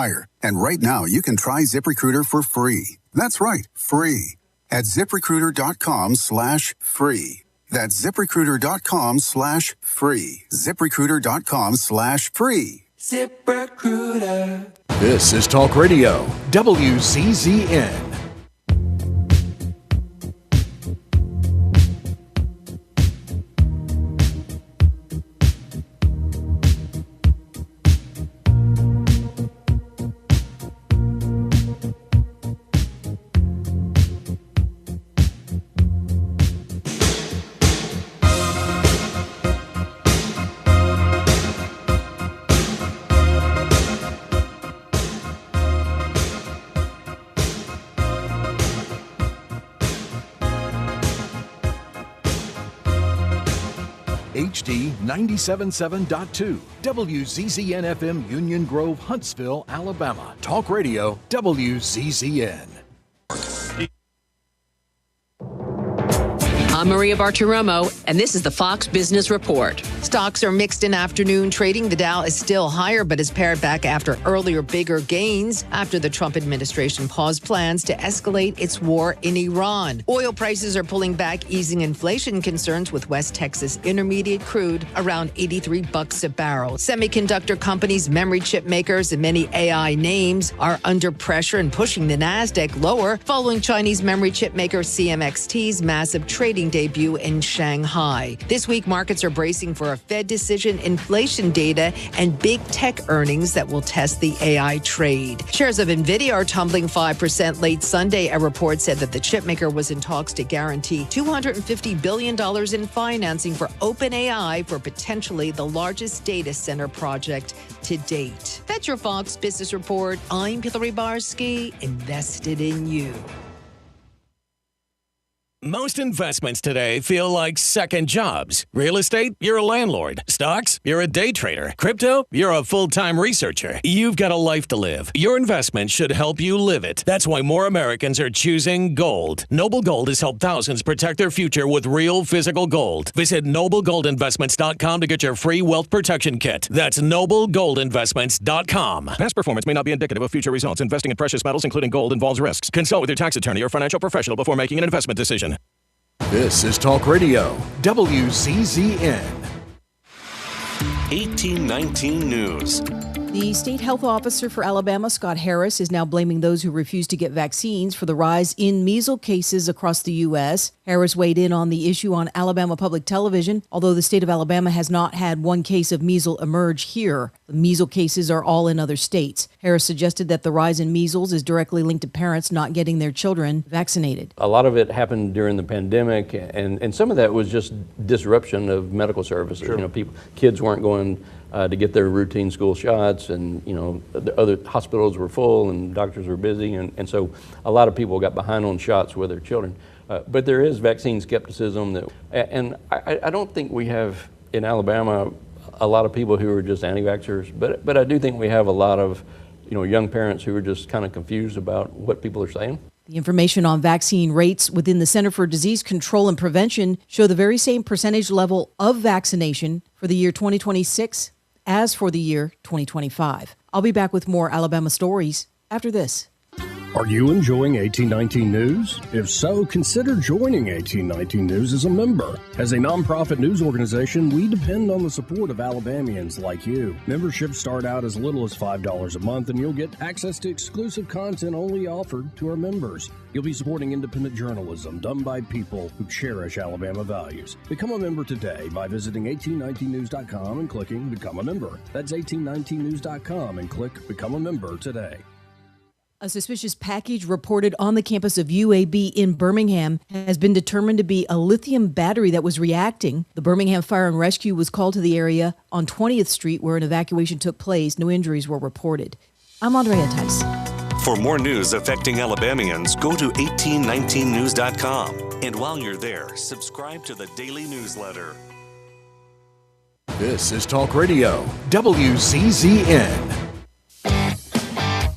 higher. And right now, you can try ZipRecruiter for free. That's right, free. At ZipRecruiter.com/free. That's ZipRecruiter.com/free. ZipRecruiter.com/free. ZipRecruiter. This is Talk Radio, WZZN. HD 97.7.2, WZZN FM, Union Grove, Huntsville, Alabama. Talk Radio, WZZN. I'm Maria Bartiromo, and this is the Fox Business Report. Stocks are mixed in afternoon trading. The Dow is still higher, but is pared back after earlier bigger gains after the Trump administration paused plans to escalate its war in Iran. Oil prices are pulling back, easing inflation concerns with West Texas Intermediate crude around $83 a barrel. Semiconductor companies, memory chip makers, and many AI names are under pressure and pushing the Nasdaq lower following Chinese memory chip maker CMXT's massive trading debut in Shanghai. This week, markets are bracing for a Fed decision, inflation data, and big tech earnings that will test the AI trade. Shares of NVIDIA are tumbling 5% late Sunday. A report said that the chipmaker was in talks to guarantee $250 billion in financing for OpenAI for potentially the largest data center project to date. That's your Fox Business Report. I'm Hillary Barsky, invested in you. Most investments today feel like second jobs. Real estate, you're a landlord. Stocks, you're a day trader. Crypto, you're a full-time researcher. You've got a life to live. Your investment should help you live it. That's why more Americans are choosing gold. Noble Gold has helped thousands protect their future with real physical gold. Visit NobleGoldInvestments.com to get your free wealth protection kit. That's NobleGoldInvestments.com. Past performance may not be indicative of future results. Investing in precious metals, including gold, involves risks. Consult with your tax attorney or financial professional before making an investment decision. This is Talk Radio, WZZN. 1819 News. The state health officer for Alabama, Scott Harris, is now blaming those who refuse to get vaccines for the rise in measles cases across the U.S. Harris weighed in on the issue on Alabama Public Television, although the state of Alabama has not had one case of measles emerge here. The measles cases are all in other states. Harris suggested that the rise in measles is directly linked to parents not getting their children vaccinated. A lot of it happened during the pandemic, and some of that was just disruption of medical services. Sure. Kids weren't going to get their routine school shots, and the other hospitals were full and doctors were busy, and so a lot of people got behind on shots with their children. But there is vaccine skepticism, and I don't think we have in Alabama a lot of people who are just anti-vaxxers, but I do think we have a lot of young parents who are just kind of confused about what people are saying. The information on vaccine rates within the Center for Disease Control and Prevention show the very same percentage level of vaccination for the year 2026 as for the year 2025. I'll be back with more Alabama stories after this. Are you enjoying 1819 News? If so, consider joining 1819 News as a member. As a nonprofit news organization, we depend on the support of Alabamians like you. Memberships start out as little as $5 a month, and you'll get access to exclusive content only offered to our members. You'll be supporting independent journalism done by people who cherish Alabama values. Become a member today by visiting 1819news.com and clicking Become a Member. That's 1819news.com and click Become a Member today. A suspicious package reported on the campus of UAB in Birmingham has been determined to be a lithium battery that was reacting. The Birmingham Fire and Rescue was called to the area on 20th Street where an evacuation took place. No injuries were reported. I'm Andrea Tice. For more news affecting Alabamians, go to 1819news.com. And while you're there, subscribe to the daily newsletter. This is Talk Radio, WZZN.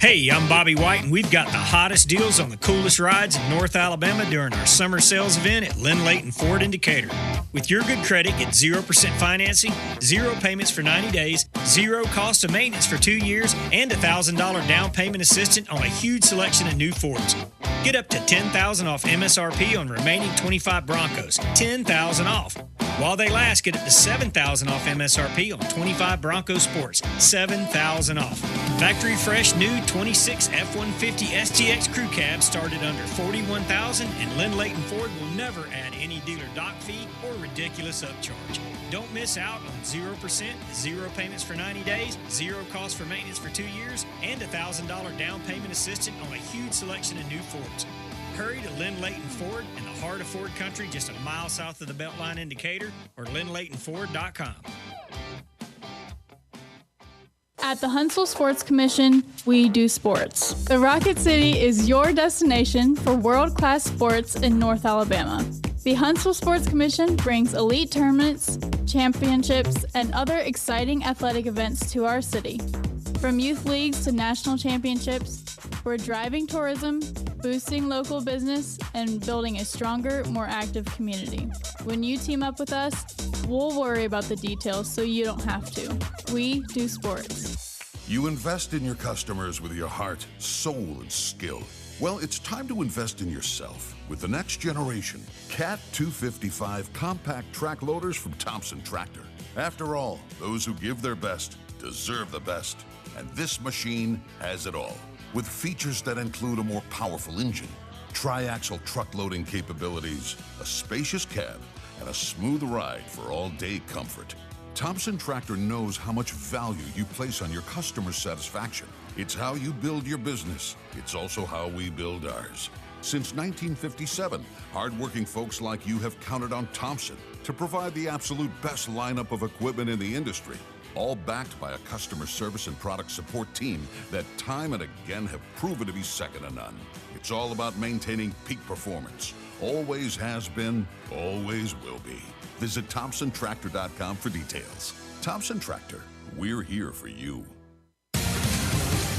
Hey, I'm Bobby White, and we've got the hottest deals on the coolest rides in North Alabama during our summer sales event at Lynn Layton Ford in Decatur. With your good credit, get 0% financing, 0 payments for 90 days, 0 cost of maintenance for 2 years, and $1,000 down payment assistance on a huge selection of new Fords. Get up to $10,000 off MSRP on remaining 25 Broncos. $10,000 off. While they last, get up to $7,000 off MSRP on 25 Bronco Sports. $7,000 off. Factory fresh new 26 F-150 STX crew cabs started under $41,000, and Lynn Layton Ford will never add any dealer dock fee or ridiculous upcharge. Don't miss out on 0%, 0 payments for 90 days, 0 cost for maintenance for 2 years, and $1,000 down payment assistance on a huge selection of new Fords. Hurry to Lynn Layton Ford in the heart of Ford country, just a mile south of the Beltline in Decatur, or LynnLaytonFord.com. At the Huntsville Sports Commission, we do sports. The Rocket City is your destination for world-class sports in North Alabama. The Huntsville Sports Commission brings elite tournaments, championships, and other exciting athletic events to our city. From youth leagues to national championships, we're driving tourism, boosting local business, and building a stronger, more active community. When you team up with us, we'll worry about the details so you don't have to. We do sports. You invest in your customers with your heart, soul, and skill. Well, it's time to invest in yourself with the next generation Cat 255 compact track loaders from Thompson Tractor. After all, those who give their best deserve the best. And this machine has it all. With features that include a more powerful engine, tri-axle truck loading capabilities, a spacious cab, and a smooth ride for all-day comfort. Thompson Tractor knows how much value you place on your customer satisfaction. It's how you build your business. It's also how we build ours. Since 1957, hardworking folks like you have counted on Thompson to provide the absolute best lineup of equipment in the industry, all backed by a customer service and product support team that time and again have proven to be second to none. It's all about maintaining peak performance. Always has been, always will be. Visit ThompsonTractor.com for details. Thompson Tractor, we're here for you.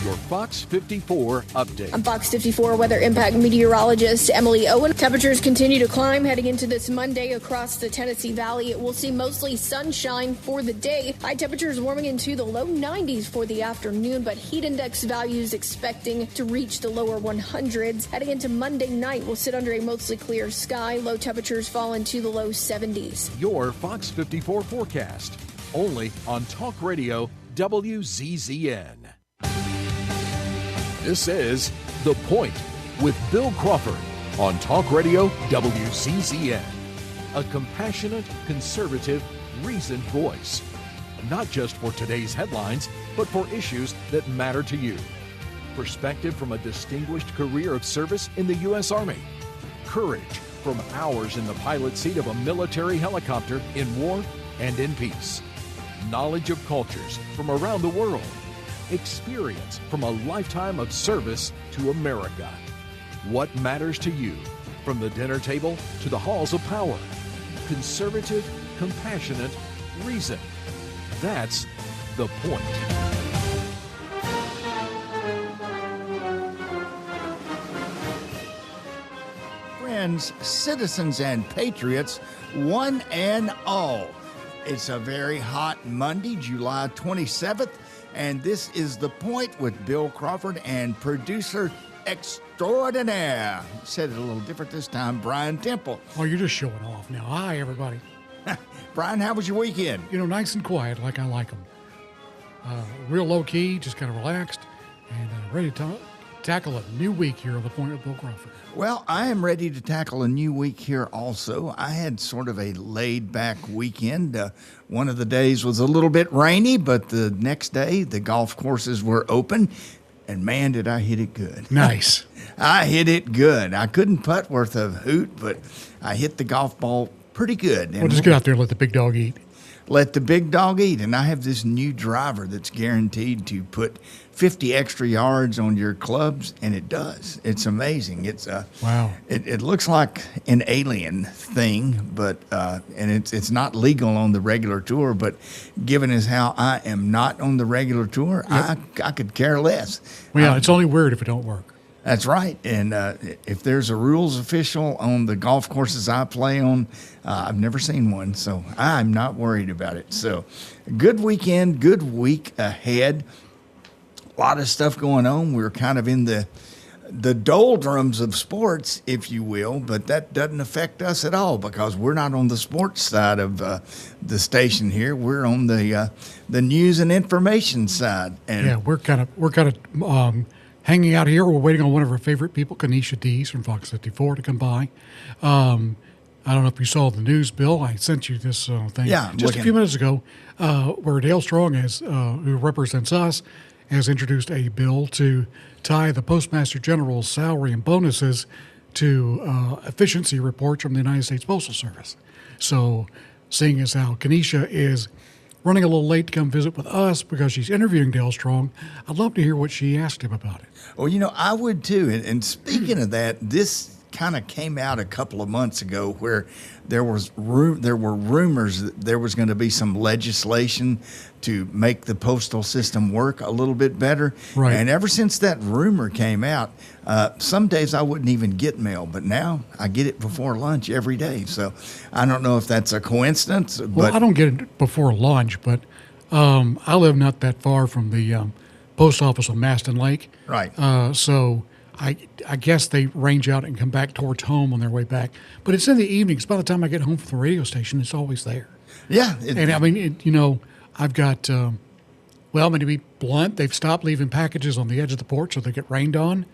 Your Fox 54 update. I'm Fox 54 Weather Impact Meteorologist Emily Owen. Temperatures continue to climb heading into this Monday across the Tennessee Valley. We'll see mostly sunshine for the day. High temperatures warming into the low 90s for the afternoon, but heat index values expecting to reach the lower 100s. Heading into Monday night, we'll sit under a mostly clear sky. Low temperatures fall into the low 70s. Your Fox 54 forecast, only on Talk Radio WZZN. This is The Point with Bill Crawford on Talk Radio WZZN. A compassionate, conservative, reasoned voice. Not just for today's headlines, but for issues that matter to you. Perspective from a distinguished career of service in the U.S. Army. Courage from hours in the pilot seat of a military helicopter in war and in peace. Knowledge of cultures from around the world. Experience from a lifetime of service to America. What matters to you, from the dinner table to the halls of power. Conservative, compassionate, reason. That's The Point. Friends, citizens, and patriots, one and all. It's a very hot Monday, July 27th. And this is The Point with Bill Crawford and producer extraordinaire. Said it a little different this time, Brian Temple. Oh, you're just showing off now. Hi, everybody. Brian, how was your weekend? You know, nice and quiet like I like them. Real low-key, just kind of relaxed, and ready to tackle a new week here on The Point with Bill Crawford. Well, I am ready to tackle a new week here also. I had sort of a laid-back weekend. One of the days was a little bit rainy, but the next day the golf courses were open, and man, did I hit it good. Nice. I hit it good. I couldn't putt worth a hoot, but I hit the golf ball pretty good. Well, just get out there and let the big dog eat. let the big dog eat. And I have this new driver that's guaranteed to put 50 extra yards on your clubs, and it does. It's amazing. It's wow. It looks like an alien thing, but and it's not legal on the regular tour. But given as how I am not on the regular tour, I could care less. Well, yeah, it's only weird if it don't work. That's right. And if there's a rules official on the golf courses I play on, I've never seen one, so I'm not worried about it. So good weekend, good week ahead. A lot of stuff going on. We're kind of in the doldrums of sports, if you will, but that doesn't affect us at all because we're not on the sports side of the station here. We're on the news and information side. And yeah, we're kind of hanging out here. We're waiting on one of our favorite people, Kenesha Dees from Fox 54, to come by. I don't know if you saw the news, Bill. I sent you this thing just a few minutes ago where Dale Strong, who represents us, has introduced a bill to tie the Postmaster General's salary and bonuses to efficiency reports from the United States Postal Service. So seeing as how Kenesha is running a little late to come visit with us because she's interviewing Dale Strong, I'd love to hear what she asked him about it. Well, I would too. And speaking of that, this kind of came out a couple of months ago where there were rumors that there was going to be some legislation to make the postal system work a little bit better. Right. And ever since that rumor came out, some days I wouldn't even get mail, but now I get it before lunch every day. So I don't know if that's a coincidence. Well, I don't get it before lunch, but I live not that far from the post office on Maston Lake. Right. So I guess they range out and come back towards home on their way back. But it's in the evenings. By the time I get home from the radio station, it's always there. Yeah. And I mean, I've got, to be blunt, they've stopped leaving packages on the edge of the porch so they get rained on.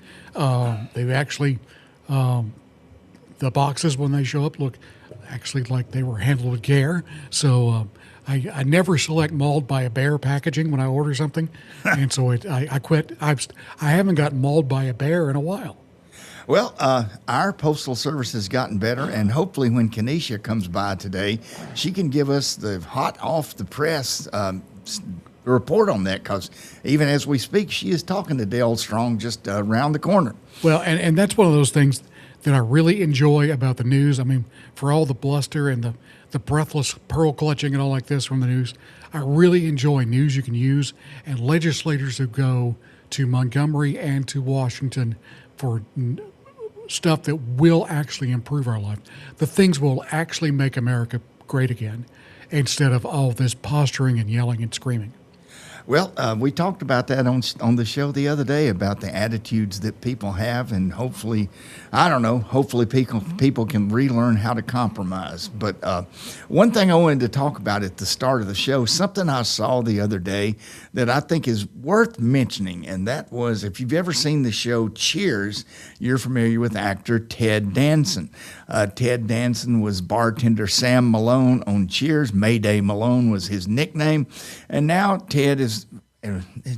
They've actually, the boxes when they show up look actually like they were handled with care. So I never select mauled by a bear packaging when I order something, and so I quit. I haven't gotten mauled by a bear in a while. Well, our postal service has gotten better, and hopefully when Kenesha comes by today, she can give us the hot off the press report on that, because even as we speak, she is talking to Dale Strong just around the corner. Well, and that's one of those things that I really enjoy about the news. I mean, for all the bluster and the breathless pearl clutching and all like this from the news, I really enjoy news you can use, and legislators who go to Montgomery and to Washington for stuff that will actually improve our life. The things will actually make America great again, instead of all this posturing and yelling and screaming. Well, we talked about that on the show the other day about the attitudes that people have, and hopefully people can relearn how to compromise. But one thing I wanted to talk about at the start of the show, something I saw the other day that I think is worth mentioning, and that was, if you've ever seen the show Cheers, you're familiar with actor Ted Danson. Ted Danson was bartender Sam Malone on Cheers. Mayday Malone was his nickname. And now Ted is,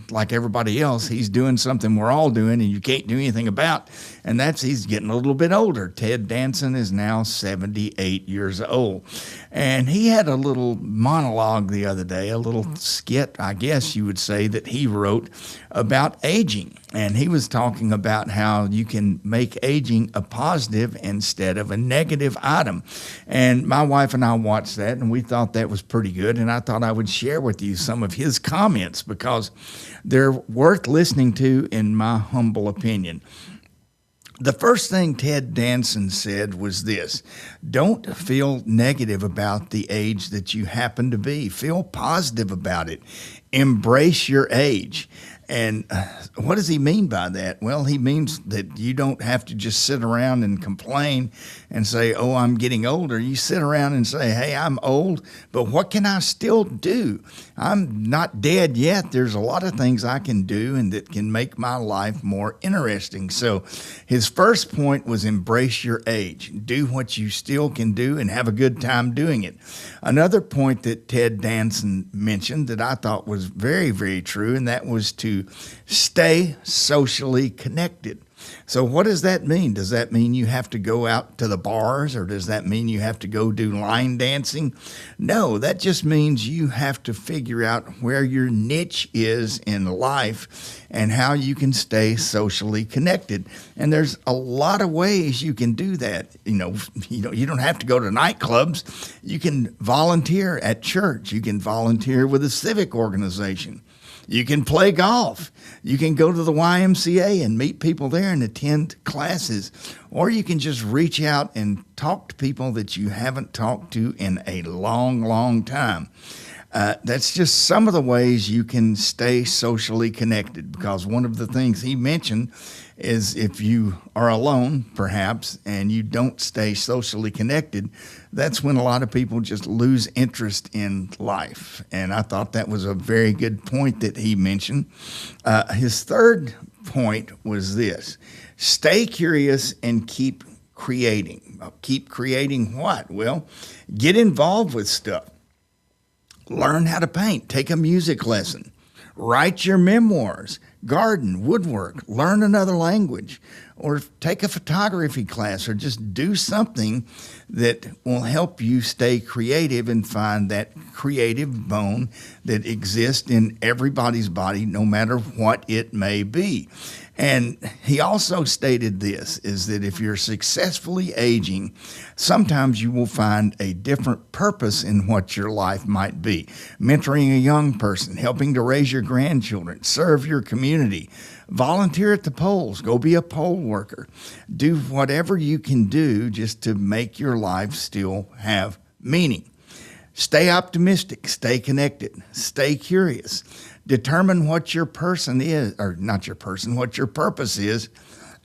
like everybody else, he's doing something we're all doing and you can't do anything about, and that's he's getting a little bit older. Ted Danson is now 78 years old. And he had a little monologue the other day, a little skit, I guess you would say, that he wrote about aging. And he was talking about how you can make aging a positive instead of a negative item. And my wife and I watched that, and we thought that was pretty good. And I thought I would share with you some of his comments because they're worth listening to, in my humble opinion. The first thing Ted Danson said was this: don't feel negative about the age that you happen to be. Feel positive about it. Embrace your age. And what does he mean by that? Well, he means that you don't have to just sit around and complain and say, oh, I'm getting older. You sit around and say, hey, I'm old, but what can I still do? I'm not dead yet. There's a lot of things I can do and that can make my life more interesting. So his first point was embrace your age. Do what you still can do and have a good time doing it. Another point that Ted Danson mentioned that I thought was very, very true, and that was to stay socially connected. So what does that mean? Does that mean you have to go out to the bars, or does that mean you have to go do line dancing? No, that just means you have to figure out where your niche is in life and how you can stay socially connected. And there's a lot of ways you can do that. You don't have to go to nightclubs. You can volunteer at church. You can volunteer with a civic organization. You can play golf. You can go to the YMCA and meet people there and attend classes. Or you can just reach out and talk to people that you haven't talked to in a long, long time. That's just some of the ways you can stay socially connected, because one of the things he mentioned is if you are alone, perhaps, and you don't stay socially connected, that's when a lot of people just lose interest in life. And I thought that was a very good point that he mentioned. His third point was this: stay curious and keep creating. Keep creating what? Well, get involved with stuff. Learn how to paint. Take a music lesson. Write your memoirs. Garden, woodwork, learn another language, or take a photography class, or just do something that will help you stay creative and find that creative bone that exists in everybody's body, no matter what it may be. And he also stated this, is that if you're successfully aging, sometimes you will find a different purpose in what your life might be. Mentoring a young person, helping to raise your grandchildren, serve your community, volunteer at the polls, go be a poll worker. Do whatever you can do just to make your life still have meaning. Stay optimistic, stay connected, stay curious. Determine what your person is, or not your person, what your purpose is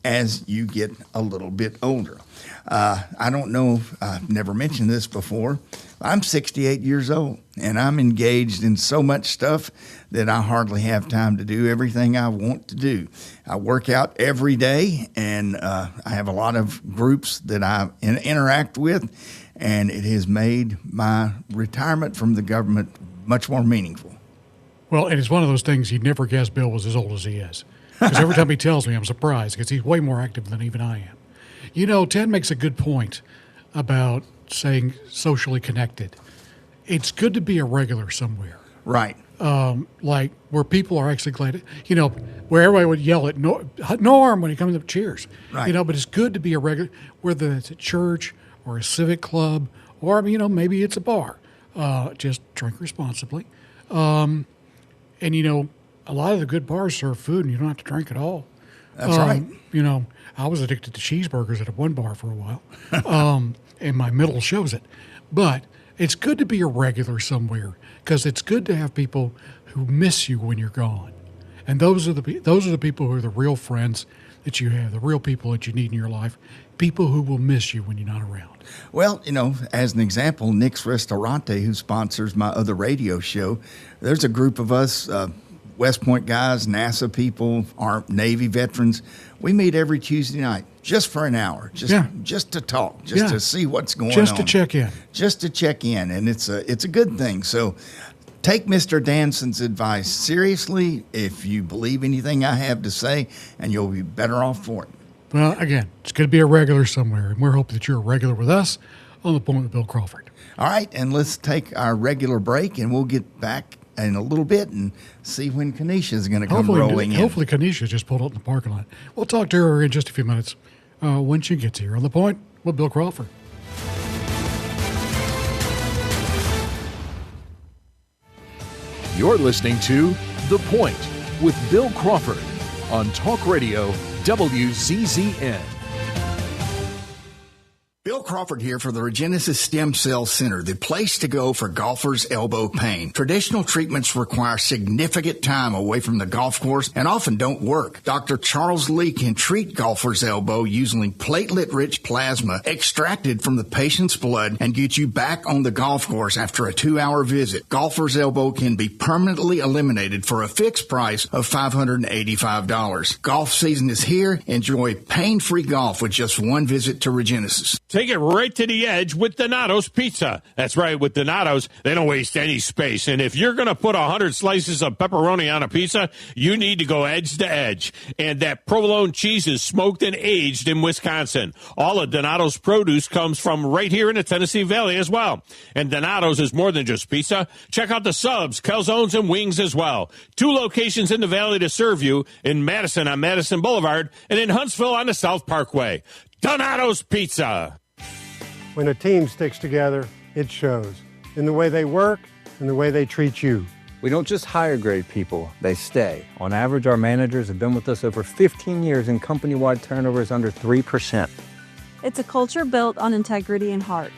as you get a little bit older. I don't know, I've never mentioned this before. I'm 68 years old, and I'm engaged in so much stuff that I hardly have time to do everything I want to do. I work out every day, and I have a lot of groups that I interact with, and it has made my retirement from the government much more meaningful. Well, and it's one of those things you'd never guess Bill was as old as he is. Because every time he tells me, I'm surprised, because he's way more active than even I am. You know, Ted makes a good point about saying socially connected. It's good to be a regular somewhere. Right. Like where people are actually glad, where everybody would yell at Norm when he comes up, cheers. Right. But it's good to be a regular, whether it's a church or a civic club, or, maybe it's a bar. Just drink responsibly. And, a lot of the good bars serve food, and you don't have to drink at all. That's right. I was addicted to cheeseburgers at one bar for a while, and my middle shows it. But it's good to be a regular somewhere, because it's good to have people who miss you when you're gone. And those are the people who are the real friends that you have, the real people that you need in your life, people who will miss you when you're not around. Well, as an example, Nick's Restaurante, who sponsors my other radio show, there's a group of us, West Point guys, NASA people, our Navy veterans. We meet every Tuesday night just for an hour, just to talk, to see what's going on. Just to check in. Just to check in, and it's a good thing. So take Mr. Danson's advice seriously if you believe anything I have to say, and you'll be better off for it. Well, again, it's good to be a regular somewhere, and we're hoping that you're a regular with us on The Point with Bill Crawford. All right, and let's take our regular break, and we'll get back in a little bit and see when Kanisha is going to come rolling in. Hopefully Kanisha just pulled up in the parking lot. We'll talk to her in just a few minutes when she gets here on The Point with Bill Crawford. You're listening to The Point with Bill Crawford on Talk Radio WZZN. Bill Crawford here for the Regenesis Stem Cell Center, the place to go for golfers' elbow pain. Traditional treatments require significant time away from the golf course and often don't work. Dr. Charles Lee can treat golfers' elbow using platelet-rich plasma extracted from the patient's blood and get you back on the golf course after a 2-hour visit. Golfer's elbow can be permanently eliminated for a fixed price of $585. Golf season is here. Enjoy pain-free golf with just one visit to Regenesis. Take Take it right to the edge with Donato's Pizza. That's right, with Donato's, they don't waste any space. And if you're going to put 100 slices of pepperoni on a pizza, you need to go edge to edge. And that provolone cheese is smoked and aged in Wisconsin. All of Donato's produce comes from right here in the Tennessee Valley as well. And Donato's is more than just pizza. Check out the subs, calzones, and wings as well. 2 locations in the Valley to serve you, in Madison on Madison Boulevard and in Huntsville on the South Parkway. Donato's Pizza. When a team sticks together, it shows in the way they work and the way they treat you. We don't just hire great people, they stay. On average, our managers have been with us over 15 years and company-wide turnover is under 3%. It's a culture built on integrity and heart.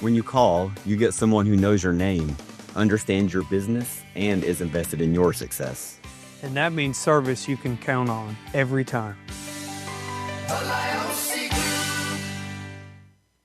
When you call, you get someone who knows your name, understands your business, and is invested in your success. And that means service you can count on every time.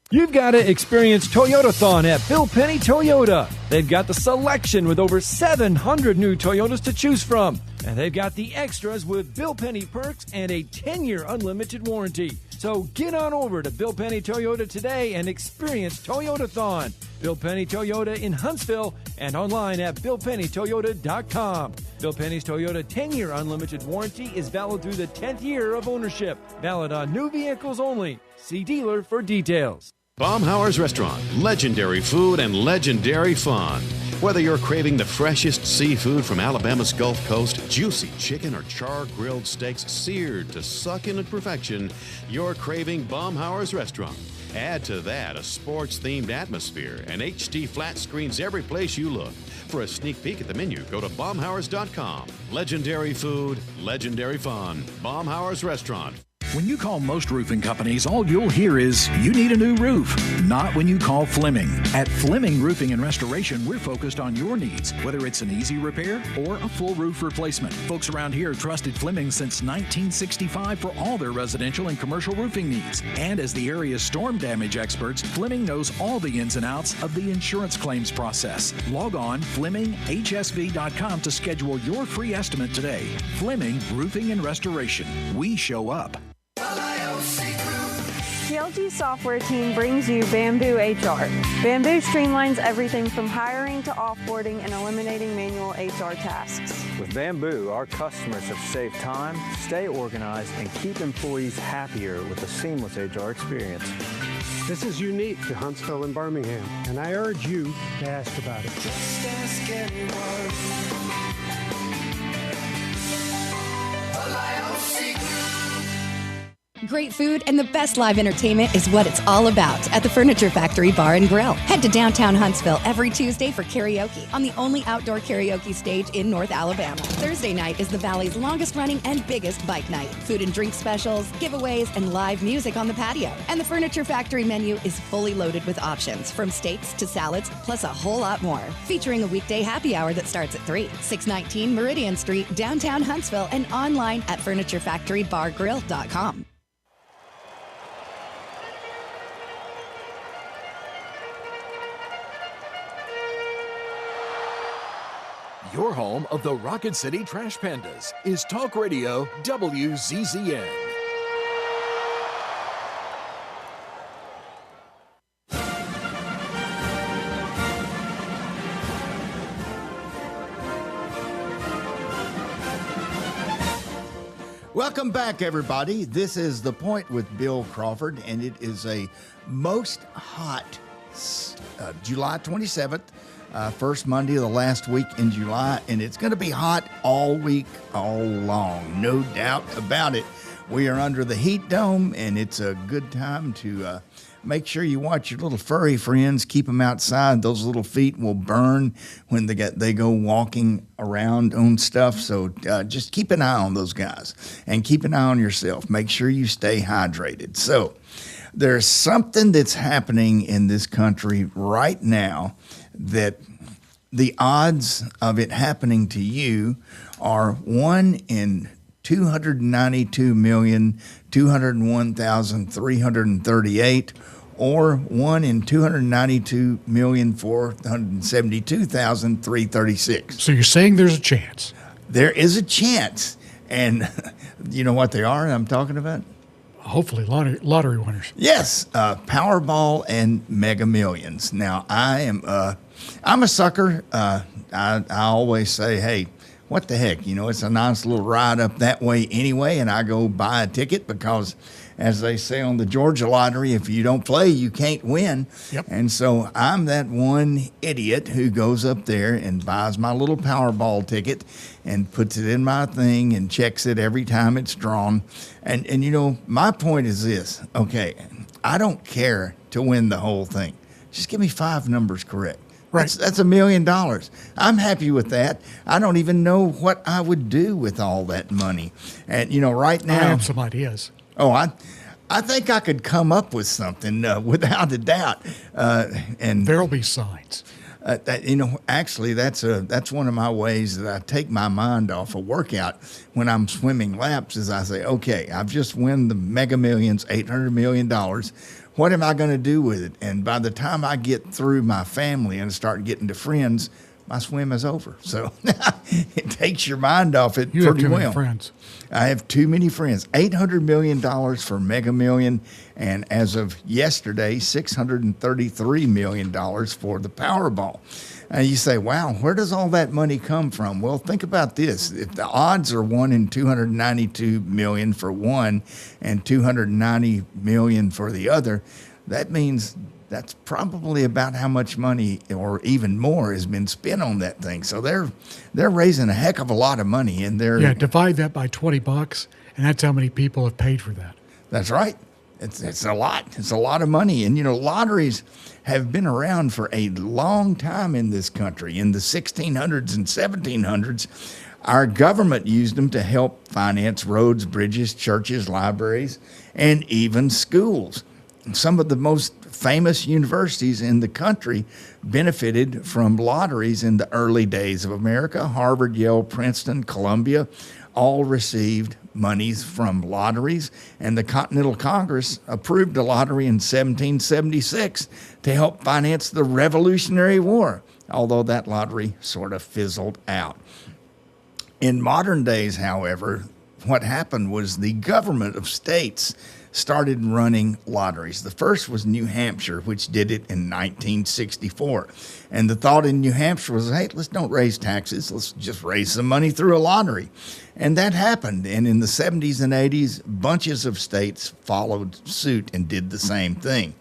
You've got to experience Toyotathon at Bill Penny Toyota. They've got the selection with over 700 new Toyotas to choose from. And they've got the extras with Bill Penny perks and a 10-year unlimited warranty. So get on over to Bill Penny Toyota today and experience Toyotathon. Bill Penny Toyota in Huntsville and online at BillPennyToyota.com. Bill Penny's Toyota 10-year unlimited warranty is valid through the 10th year of ownership. Valid on new vehicles only. See dealer for details. Baumhauer's Restaurant, legendary food and legendary fun. Whether you're craving the freshest seafood from Alabama's Gulf Coast, juicy chicken or char-grilled steaks seared to succulent perfection, you're craving Baumhauer's Restaurant. Add to that a sports-themed atmosphere and HD flat screens every place you look. For a sneak peek at the menu, go to Baumhauers.com. Legendary food, legendary fun. Baumhauer's Restaurant. When you call most roofing companies, all you'll hear is, you need a new roof. Not when you call Fleming. At Fleming Roofing and Restoration, we're focused on your needs, whether it's an easy repair or a full roof replacement. Folks around here trusted Fleming since 1965 for all their residential and commercial roofing needs. And as the area's storm damage experts, Fleming knows all the ins and outs of the insurance claims process. Log on FlemingHSV.com to schedule your free estimate today. Fleming Roofing and Restoration. We show up. TLG software team brings you Bamboo HR. Bamboo streamlines everything from hiring to offboarding and eliminating manual HR tasks. With Bamboo, our customers have saved time, stay organized, and keep employees happier with a seamless HR experience. This is unique to Huntsville and Birmingham, and I urge you to ask about it. Just ask anyone. Great food and the best live entertainment is what it's all about at the Furniture Factory Bar and Grill. Head to downtown Huntsville every Tuesday for karaoke on the only outdoor karaoke stage in North Alabama. Thursday night is the Valley's longest running and biggest bike night. Food and drink specials, giveaways, and live music on the patio. And the Furniture Factory menu is fully loaded with options from steaks to salads, plus a whole lot more. Featuring a weekday happy hour that starts at 3, 619 Meridian Street, downtown Huntsville, and online at FurnitureFactoryBarGrill.com. Your home of the Rocket City Trash Pandas is Talk Radio WZZN. Welcome back, everybody. This is The Point with Bill Crawford, and it is a most hot July 27th. First Monday of the last week in July, and it's going to be hot all week, all long. No doubt about it. We are under the heat dome, and it's a good time to make sure you watch your little furry friends. Keep them outside. Those little feet will burn when they go walking around on stuff. So just keep an eye on those guys, and keep an eye on yourself. Make sure you stay hydrated. So there's something that's happening in this country right now that the odds of it happening to you are 1 in 292,201,338 or 1 in 292,472,336. So you're saying there's a chance? There is a chance. And you know what they are I'm talking about? hopefully lottery winners. Yes, Powerball and Mega Millions. Now, I'm a sucker. I always say, hey, what the heck? It's a nice little ride up that way anyway, and I go buy a ticket because, as they say on the Georgia lottery, if you don't play, you can't win. Yep. And so I'm that one idiot who goes up there and buys my little Powerball ticket and puts it in my thing and checks it every time it's drawn. And my point is this. Okay, I don't care to win the whole thing. Just give me 5 numbers correct. Right. That's $1 million. I'm happy with that. I don't even know what I would do with all that money. And, right now, I have some ideas. Oh, I think I could come up with something without a doubt. And there'll be signs. Actually, that's one of my ways that I take my mind off a workout when I'm swimming laps. Is I say, okay, I've just won the Mega Millions, $800 million. What am I going to do with it? And by the time I get through my family and start getting to friends, my swim is over. So it takes your mind off it pretty well. You have too many friends. I have too many friends. $800 million for Mega Million, and as of yesterday, $633 million for the Powerball. And you say, wow, where does all that money come from? Well, think about this. If the odds are 1 in 292 million for one and 290 million for the other, that means that's probably about how much money or even more has been spent on that thing. So they're raising a heck of a lot of money, and divide that by $20, and that's how many people have paid for that. That's right. It's a lot. It's a lot of money. And, lotteries have been around for a long time in this country. In the 1600s and 1700s, our government used them to help finance roads, bridges, churches, libraries, and even schools. Some of the most famous universities in the country benefited from lotteries in the early days of America. Harvard, Yale, Princeton, Columbia all received monies from lotteries, and the Continental Congress approved a lottery in 1776 to help finance the Revolutionary War, although that lottery sort of fizzled out. In modern days, however, what happened was the government of states started running lotteries. The first was New Hampshire, which did it in 1964. And the thought in New Hampshire was, hey, let's don't raise taxes. Let's just raise some money through a lottery. And that happened. And in the 70s and 80s, bunches of states followed suit and did the same thing.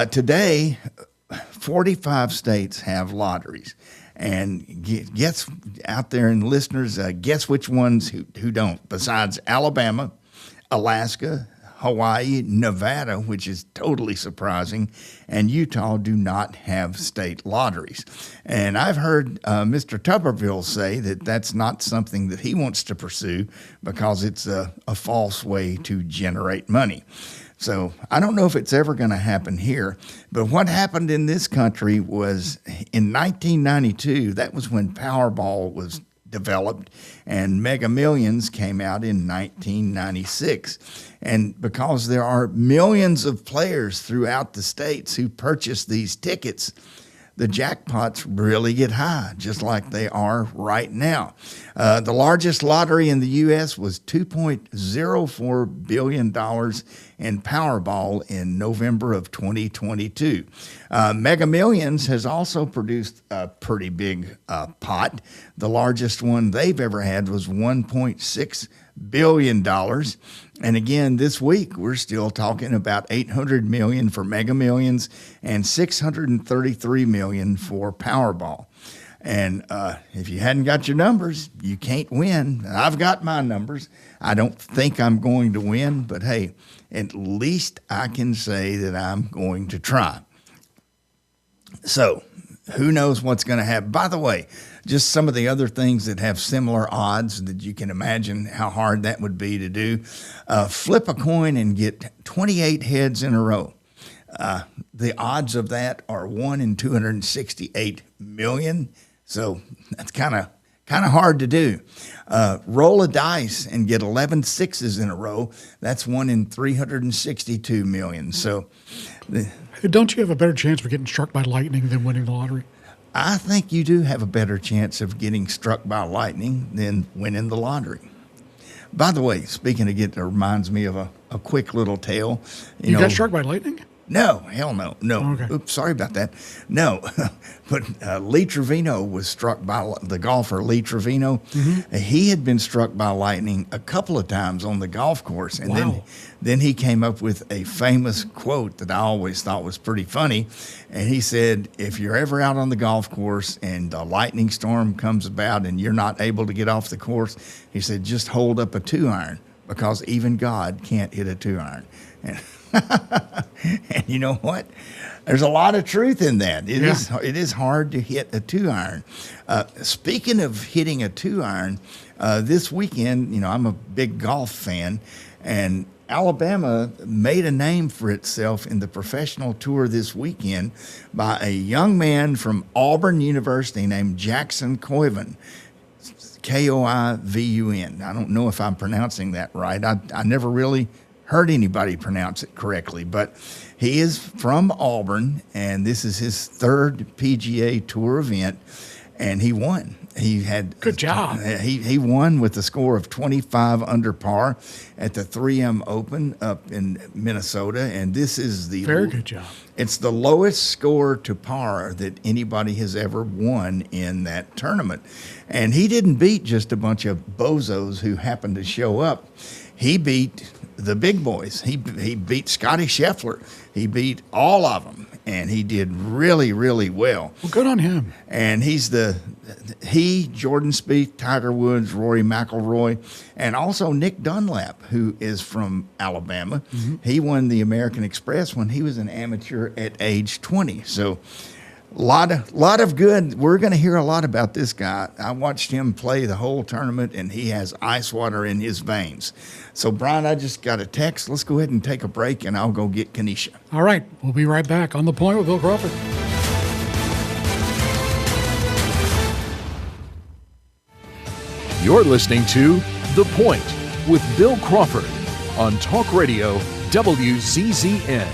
Today, 45 states have lotteries. And guess out there in listeners, guess which ones who don't, besides Alabama, Alaska, Hawaii, Nevada, which is totally surprising, and Utah do not have state lotteries. And I've heard Mr. Tuberville say that that's not something that he wants to pursue because it's a false way to generate money. So I don't know if it's ever going to happen here, but what happened in this country was in 1992, that was when Powerball was developed, and Mega Millions came out in 1996. And because there are millions of players throughout the states who purchase these tickets, the jackpots really get high, just like they are right now. The largest lottery in the U.S. was $2.04 billion in Powerball in November of 2022. Mega Millions has also produced a pretty big pot. The largest one they've ever had was $1.6 billion. And again, this week, we're still talking about $800 million for Mega Millions and $633 million for Powerball. And if you hadn't got your numbers, you can't win. I've got my numbers. I don't think I'm going to win, but hey, at least I can say that I'm going to try. So who knows what's going to happen? By the way, just some of the other things that have similar odds that you can imagine how hard that would be to do. Flip a coin and get 28 heads in a row. The odds of that are 1 in 268 million. So that's kind of hard to do. Roll a dice and get 11 sixes in a row. That's 1 in 362 million. So don't you have a better chance of getting struck by lightning than winning the lottery? I think you do have a better chance of getting struck by lightning than winning the lottery. By the way, speaking of it reminds me of a quick little tale. You got struck by lightning? No, hell no. Okay. Oops, sorry about that. No, but Lee Trevino was struck by the golfer Lee Trevino. Mm-hmm. He had been struck by lightning a couple of times on the golf course, and then he came up with a famous quote that I always thought was pretty funny. And he said, "If you're ever out on the golf course and a lightning storm comes about and you're not able to get off the course," he said, "just hold up a 2-iron because even God can't hit a 2-iron." And you know what? There's a lot of truth in that. It is hard to hit a 2-iron. Speaking of hitting a 2-iron, this weekend, I'm a big golf fan, and Alabama made a name for itself in the professional tour this weekend by a young man from Auburn University named Jackson Koivun. Koivun. I don't know if I'm pronouncing that right. I never really heard anybody pronounce it correctly, but he is from Auburn, and this is his third PGA Tour event, and he won. He had good job. He won with a score of 25 under par at the 3M Open up in Minnesota, and this is the very good job. It's the lowest score to par that anybody has ever won in that tournament, and he didn't beat just a bunch of bozos who happened to show up. He beat the big boys. He beat Scotty Scheffler. He beat all of them, and he did really, really well. Well, good on him. And he's Jordan Spieth, Tiger Woods, Rory McIlroy, and also Nick Dunlap, who is from Alabama. Mm-hmm. He won the American Express when he was an amateur at age 20. So lot of good. We're going to hear a lot about this guy. I watched him play the whole tournament, and he has ice water in his veins. So, Brian, I just got a text. Let's go ahead and take a break, and I'll go get Kenesha. All right. We'll be right back on The Point with Bill Crawford. You're listening to The Point with Bill Crawford on Talk Radio WZZN.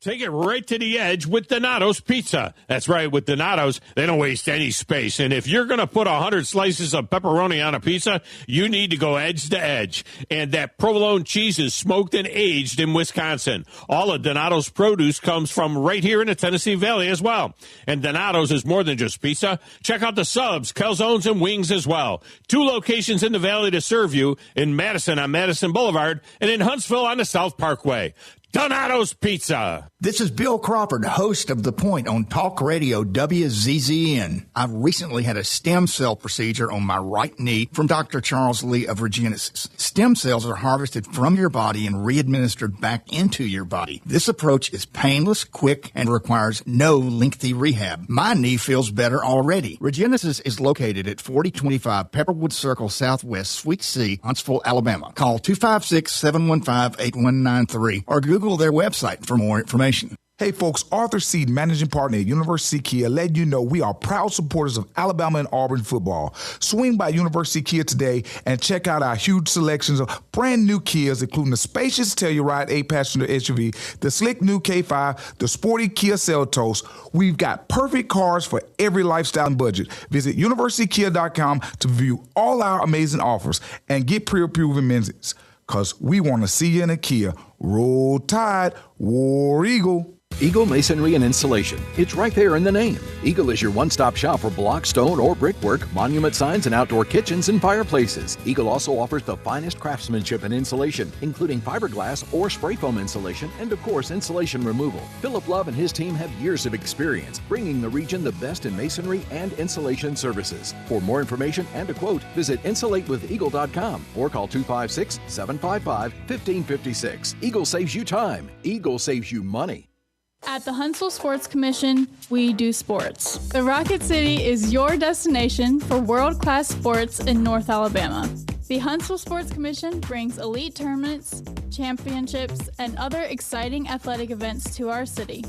Take it right to the edge with Donato's Pizza. That's right, with Donato's, they don't waste any space. And if you're going to put 100 slices of pepperoni on a pizza, you need to go edge to edge. And that provolone cheese is smoked and aged in Wisconsin. All of Donato's produce comes from right here in the Tennessee Valley as well. And Donato's is more than just pizza. Check out the subs, calzones, and wings as well. 2 locations in the Valley to serve you, in Madison on Madison Boulevard and in Huntsville on the South Parkway. Donato's Pizza. This is Bill Crawford, host of The Point on Talk Radio WZZN. I've recently had a stem cell procedure on my right knee from Dr. Charles Lee of Regenesis. Stem cells are harvested from your body and re-administered back into your body. This approach is painless, quick, and requires no lengthy rehab. My knee feels better already. Regenesis is located at 4025 Pepperwood Circle Southwest, Suite C, Huntsville, Alabama. Call 256-715-8193 or Google their website for more information. Hey folks, Arthur Seed, Managing Partner at University Kia, letting you know we are proud supporters of Alabama and Auburn football. Swing by University Kia today and check out our huge selections of brand new Kias, including the spacious Telluride 8-passenger SUV, the slick new K5, the sporty Kia Seltos. We've got perfect cars for every lifestyle and budget. Visit universitykia.com to view all our amazing offers and get pre-approved amenities, because we want to see you in a Kia. Roll Tide, War Eagle. Eagle Masonry and Installation. It's right there in the name. Eagle is your one-stop shop for block, stone, or brickwork, monument signs, and outdoor kitchens and fireplaces. Eagle also offers the finest craftsmanship and insulation, including fiberglass or spray foam insulation, and of course, insulation removal. Philip Love and his team have years of experience, bringing the region the best in masonry and insulation services. For more information and a quote, visit insulatewitheagle.com or call 256-755-1556. Eagle saves you time. Eagle saves you money. At the Huntsville Sports Commission, we do sports. The Rocket City is your destination for world-class sports in North Alabama. The Huntsville Sports Commission brings elite tournaments, championships, and other exciting athletic events to our city.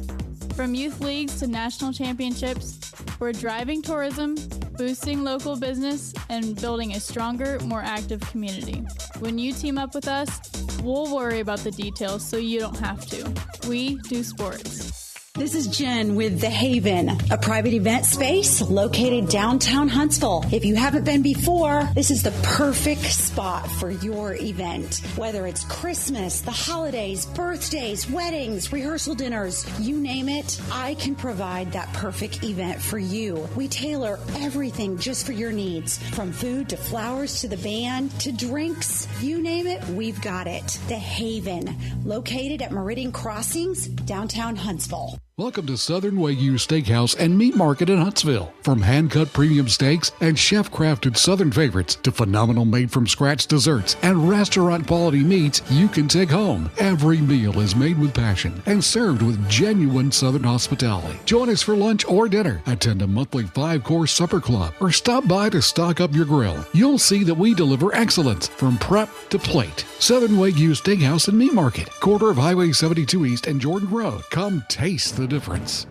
From youth leagues to national championships, we're driving tourism, boosting local business, and building a stronger, more active community. When you team up with us, we'll worry about the details so you don't have to. We do sports. This is Jen with The Haven, a private event space located downtown Huntsville. If you haven't been before, this is the perfect spot for your event. Whether it's Christmas, the holidays, birthdays, weddings, rehearsal dinners, you name it, I can provide that perfect event for you. We tailor everything just for your needs, from food to flowers to the band to drinks. You name it, we've got it. The Haven, located at Meridian Crossings, downtown Huntsville. Welcome to Southern Wagyu Steakhouse and Meat Market in Huntsville. From hand-cut premium steaks and chef-crafted Southern favorites to phenomenal made-from-scratch desserts and restaurant-quality meats you can take home. Every meal is made with passion and served with genuine Southern hospitality. Join us for lunch or dinner. Attend a monthly 5-course supper club or stop by to stock up your grill. You'll see that we deliver excellence from prep to plate. Southern Wagyu Steakhouse and Meat Market, corner of Highway 72 East and Jordan Road. Come taste the difference.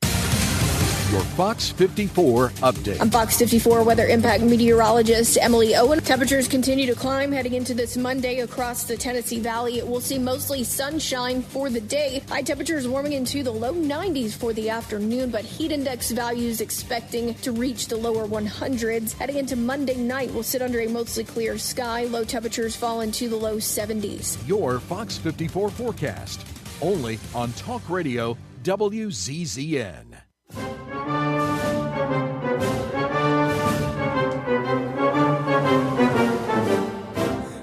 Your Fox 54 update. I'm Fox 54 weather impact meteorologist Emily Owen. Temperatures continue to climb heading into this Monday across the Tennessee Valley. We'll see mostly sunshine for the day. High temperatures warming into the low 90s for the afternoon, but heat index values expecting to reach the lower 100s. Heading into Monday night, we'll sit under a mostly clear sky. Low temperatures fall into the low 70s. Your Fox 54 forecast. Only on Talk Radio WZZN.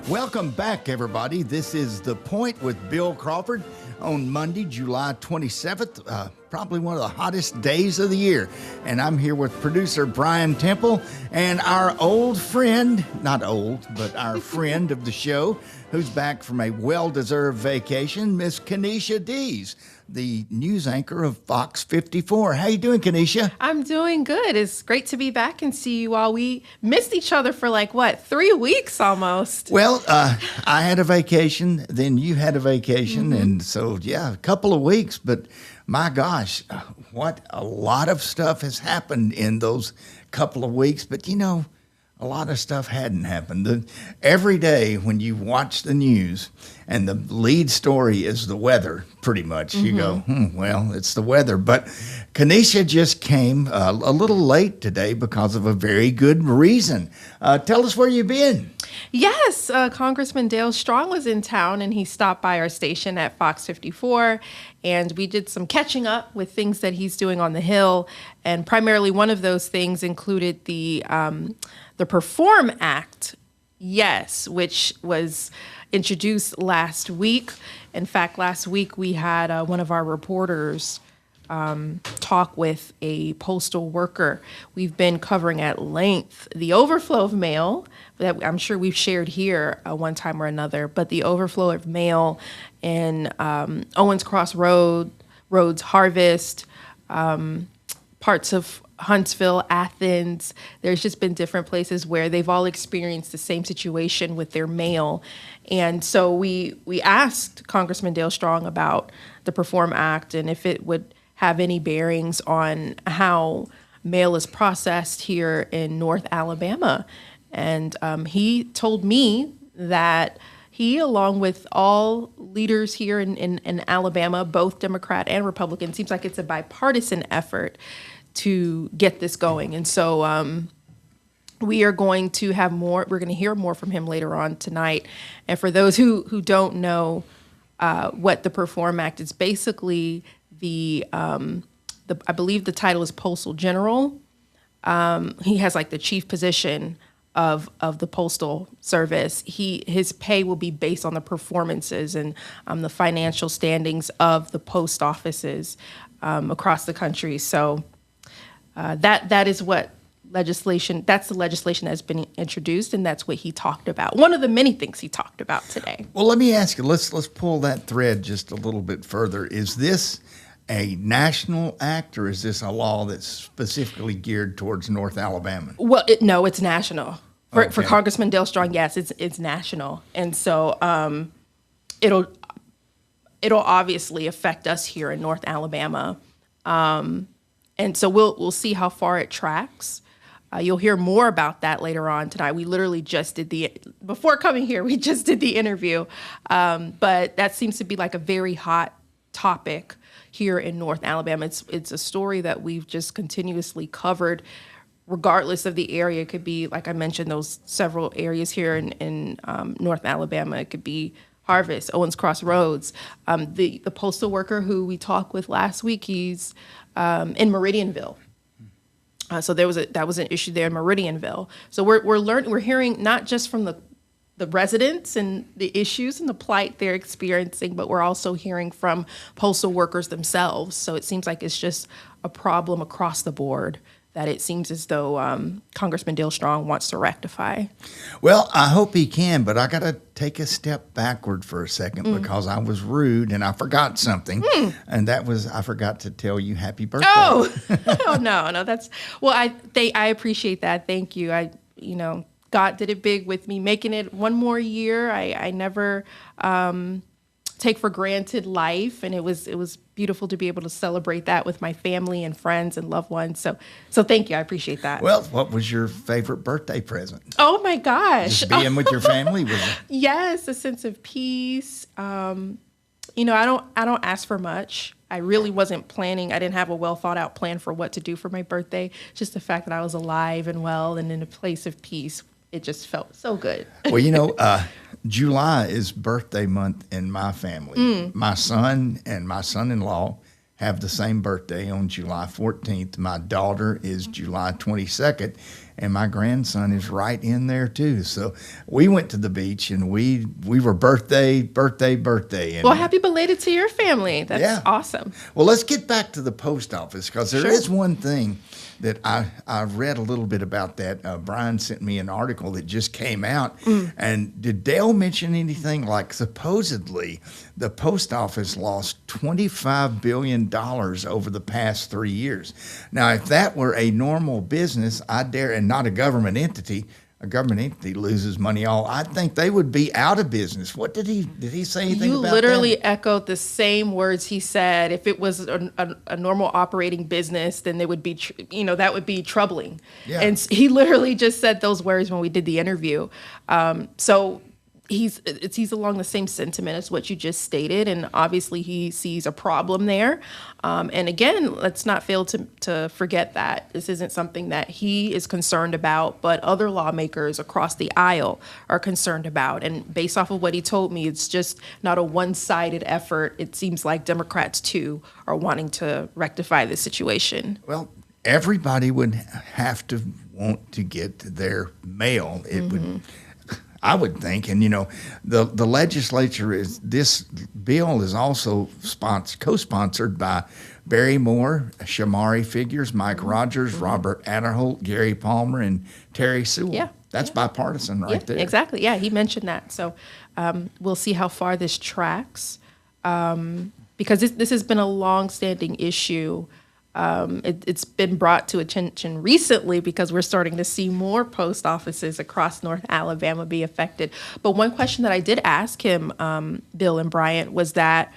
Welcome back, everybody. This is The Point with Bill Crawford on Monday, July 27th, probably one of the hottest days of the year. And I'm here with producer Brian Temple and our old friend, not old, but our friend of the show, who's back from a well-deserved vacation, Miss Kenesha Dees, the news anchor of Fox 54. How you doing, Kenesha? I'm doing good. It's great to be back and see you all. We missed each other for 3 weeks almost. Well, I had a vacation, then you had a vacation, and so, a couple of weeks. But my gosh, what a lot of stuff has happened in those couple of weeks. But, a lot of stuff hadn't happened. Every day when you watch the news and the lead story is the weather, pretty much, you go, well, it's the weather. But Kenesha just came a little late today because of a very good reason. Tell us where you've been. Yes, Congressman Dale Strong was in town, and he stopped by our station at Fox 54, and we did some catching up with things that he's doing on the Hill, and primarily one of those things included the Perform Act, which was introduced last week. In fact, last week we had one of our reporters talk with a postal worker. We've been covering at length the overflow of mail that I'm sure we've shared here one time or another, but the overflow of mail in Owens Cross Roads, Harvest, parts of Huntsville, Athens. There's just been different places where they've all experienced the same situation with their mail. And so we asked Congressman Dale Strong about the Perform Act and if it would have any bearings on how mail is processed here in North Alabama. And he told me that he, along with all leaders here in Alabama, both Democrat and Republican, seems like it's a bipartisan effort to get this going. And so we are going to have more, we're going to hear more from him later on tonight. And for those who don't know what the Perform Act is, basically I believe the title is Postal General. He has the chief position of the Postal Service. His pay will be based on the performances and the financial standings of the post offices across the country. So that is what legislation, that's the legislation that's been introduced, and that's what he talked about. One of the many things he talked about today. Well, let me ask you, let's pull that thread just a little bit further. Is this a national act, or is this a law that's specifically geared towards North Alabama? Well, no, it's national. For Congressman Dale Strong, yes, it's national. And so it'll obviously affect us here in North Alabama. And so we'll see how far it tracks. You'll hear more about that later on tonight. We literally just before coming here, we just did the interview. But that seems to be a very hot topic here in North Alabama. It's a story that we've just continuously covered, regardless of the area. It could be, like I mentioned, those several areas here in North Alabama. It could be Harvest, Owens Cross Roads. The postal worker who we talked with last week, he's in Meridianville. So that was an issue there in Meridianville. So we're hearing not just from the residents and the issues and the plight they're experiencing, but we're also hearing from postal workers themselves. So it seems like it's just a problem across the board that it seems as though Congressman Dale Strong wants to rectify. Well, I hope he can, but I got to take a step backward for a second because I was rude and I forgot something, and that was I forgot to tell you happy birthday. Oh no, that's I appreciate that. Thank you. God did it big with me, making it one more year. I never take for granted life, and it was beautiful to be able to celebrate that with my family and friends and loved ones. So thank you. I appreciate that. Well, what was your favorite birthday present? Oh my gosh. Just being with your family? Yes, a sense of peace. I don't ask for much. I really wasn't planning. I didn't have a well thought out plan for what to do for my birthday. Just the fact that I was alive and well and in a place of peace. It just felt so good. Well, July is birthday month in my family. My son and my son-in-law have the same birthday on July 14th. My daughter is July 22nd, and my grandson is right in there too. So we went to the beach, and we were birthday. And well, happy belated to your family. That's awesome. Well, let's get back to the post office, because there is one thing that I read a little bit about that. Brian sent me an article that just came out. And did Dale mention anything like supposedly the post office lost $25 billion over the past 3 years? Now, if that were a normal business, and not a government entity loses money I think they would be out of business. What did he say anything about that? You literally echoed the same words he said. If it was a normal operating business, then they would be, that would be troubling. Yeah. And he literally just said those words when we did the interview. So he's along the same sentiment as what you just stated, and obviously he sees a problem there. And again, let's not fail to forget that this isn't something that he is concerned about, but other lawmakers across the aisle are concerned about. And based off of what he told me, it's just not a one-sided effort. It seems like Democrats too are wanting to rectify this situation. Well, everybody would have to want to get their mail. It would. I would think, and the legislature this bill is also co-sponsored by Barry Moore, Shamari Figures, Mike Rogers, Robert Adderholt, Gary Palmer, and Terry Sewell. Yeah, that's bipartisan there. Exactly. Yeah, he mentioned that. So we'll see how far this tracks, because this has been a long-standing issue. It's been brought to attention recently because we're starting to see more post offices across North Alabama be affected. But one question that I did ask him, Bill and Bryant, was that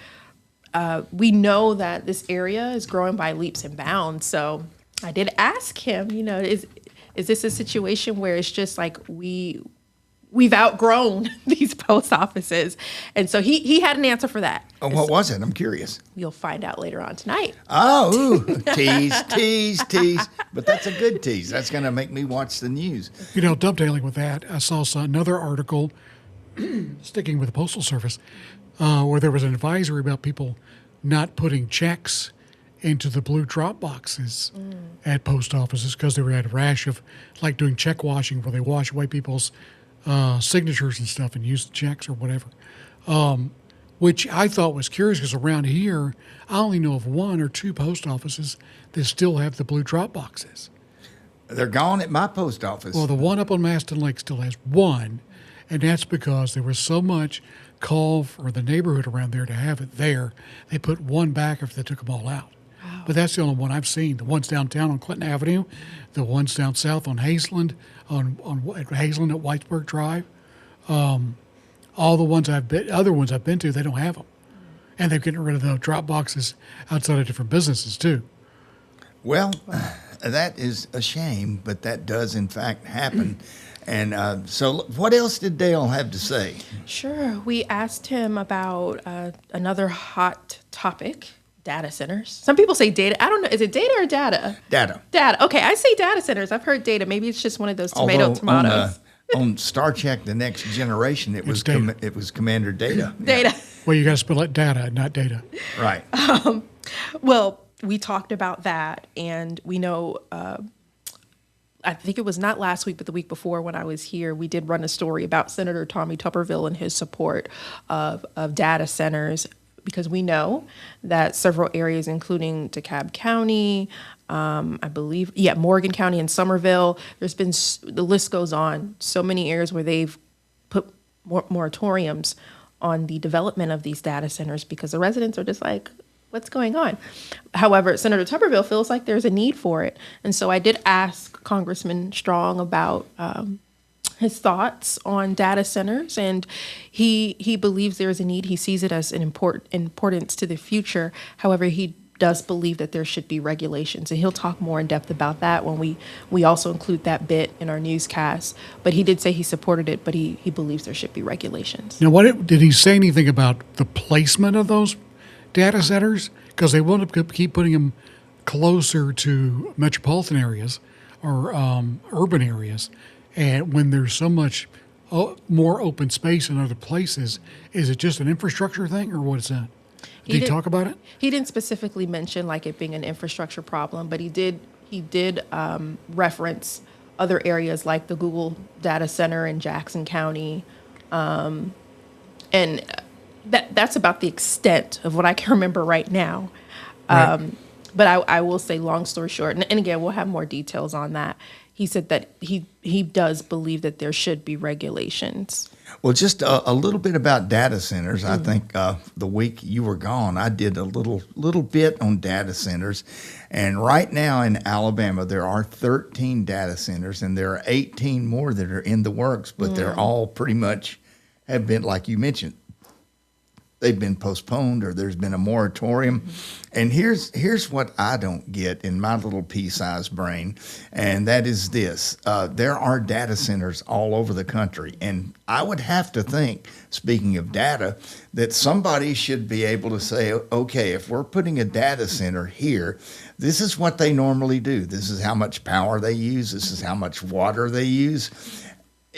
we know that this area is growing by leaps and bounds. So I did ask him, is this a situation where it's just like we've outgrown these post offices? And so he had an answer for that. Oh, what was it? I'm curious. You'll find out later on tonight. Oh, tease. But that's a good tease. That's going to make me watch the news. Dovetailing with that, I saw another article, sticking with the Postal Service, where there was an advisory about people not putting checks into the blue drop boxes at post offices because they were at a rash of like doing check washing, where they wash away people's signatures and stuff and use the checks or whatever, which I thought was curious because around here, I only know of 1 or 2 post offices that still have the blue drop boxes. They're gone at my post office. Well, the one up on Maston Lake still has 1, and that's because there was so much call for the neighborhood around there to have it there. They put 1 back after they took them all out. Wow. But that's the only one I've seen. The ones downtown on Clinton Avenue, the ones down south on Hazeland, on Hazeland at Whitesburg Drive. All the ones other ones I've been to, they don't have them. And they're getting rid of the drop boxes outside of different businesses too. Well, that is a shame, but that does in fact happen. And so what else did Dale have to say? Sure. We asked him about another hot topic, data centers. Some people say data. I don't know. Is it data or data? Data. Data. Okay, I say data centers. I've heard data. Maybe it's just one of those tomatoes. On Star Trek: The Next Generation, it was Commander Data. Data. Well, you got to spell it data, not data. Right. Well, we talked about that, and we know. I think it was not last week, but the week before when I was here, we did run a story about Senator Tommy Tuberville and his support of data centers, because we know that several areas, including DeKalb County, I believe, Morgan County and Somerville, there's been, the list goes on, so many areas where they've put moratoriums on the development of these data centers because the residents are just like, what's going on? However, Senator Tuberville feels like there's a need for it. And so I did ask Congressman Strong about his thoughts on data centers, and he believes there's a need. He sees it as an importance to the future. However, he does believe that there should be regulations, and he'll talk more in depth about that when we also include that bit in our newscast. But he did say he supported it, but he believes there should be regulations. Now, did he say anything about the placement of those data centers? Because they want to keep putting them closer to metropolitan areas or urban areas. And when there's so much more open space in other places, is it just an infrastructure thing, or what is that? Did he talk about it? He didn't specifically mention like it being an infrastructure problem, but he did reference other areas like the Google data center in Jackson County, and that's about the extent of what I can remember right now. Right. But I will say, long story short, and again, we'll have more details on that. He said that he does believe that there should be regulations. Well, just a little bit about data centers. Mm-hmm. I think the week you were gone, I did a little bit on data centers. And right now in Alabama, there are 13 data centers, and there are 18 more that are in the works, but they're all pretty much have been, like you mentioned, they've been postponed or there's been a moratorium. Mm-hmm. And here's what I don't get in my little pea-sized brain, and that is this. There are data centers all over the country, and I would have to think, speaking of data, that somebody should be able to say, okay, if we're putting a data center here, this is what they normally do. This is how much power they use. This is how much water they use.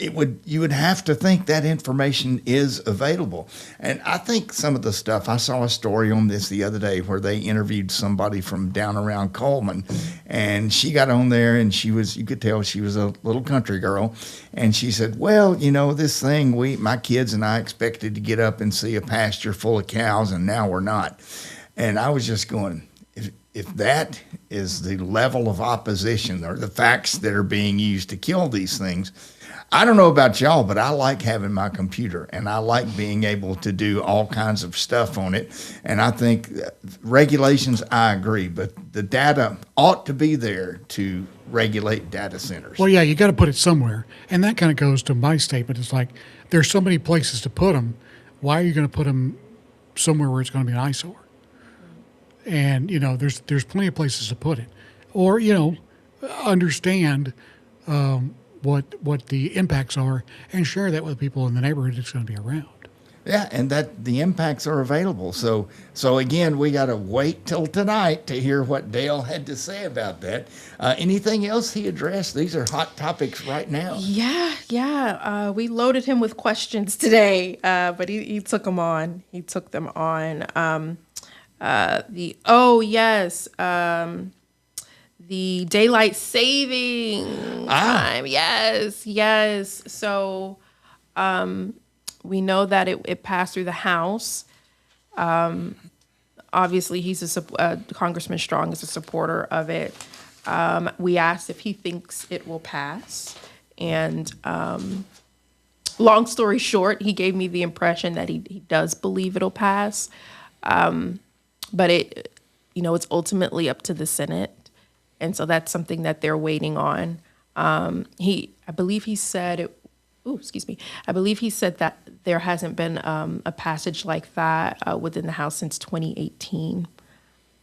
You would have to think that information is available. And I think some of the stuff, I saw a story on this the other day where they interviewed somebody from down around Coleman, and she got on there and you could tell she was a little country girl. And she said, well, this thing, my kids and I expected to get up and see a pasture full of cows, and now we're not. And I was just going, if that is the level of opposition or the facts that are being used to kill these things, I don't know about y'all, but I like having my computer, and I like being able to do all kinds of stuff on it. And I think regulations, I agree, but the data ought to be there to regulate data centers. Well, yeah, you got to put it somewhere. And that kind of goes to my statement. It's like there's so many places to put them. Why are you going to put them somewhere where it's going to be an eyesore? And, there's plenty of places to put it. Or, understand what the impacts are and share that with people in the neighborhood that's going to be around. Yeah, and that the impacts are available. So again, we got to wait till tonight to hear what Dale had to say about that. Anything else he addressed? These are hot topics right now. Yeah. We loaded him with questions today, but he took them on. He took them on. The daylight saving time. Yes. So we know that it passed through the House. Obviously, Congressman Strong is a supporter of it. We asked if he thinks it will pass. And long story short, he gave me the impression that he does believe it'll pass. But it's ultimately up to the Senate. And so that's something that they're waiting on. I believe he said that there hasn't been a passage like that within the House since 2018.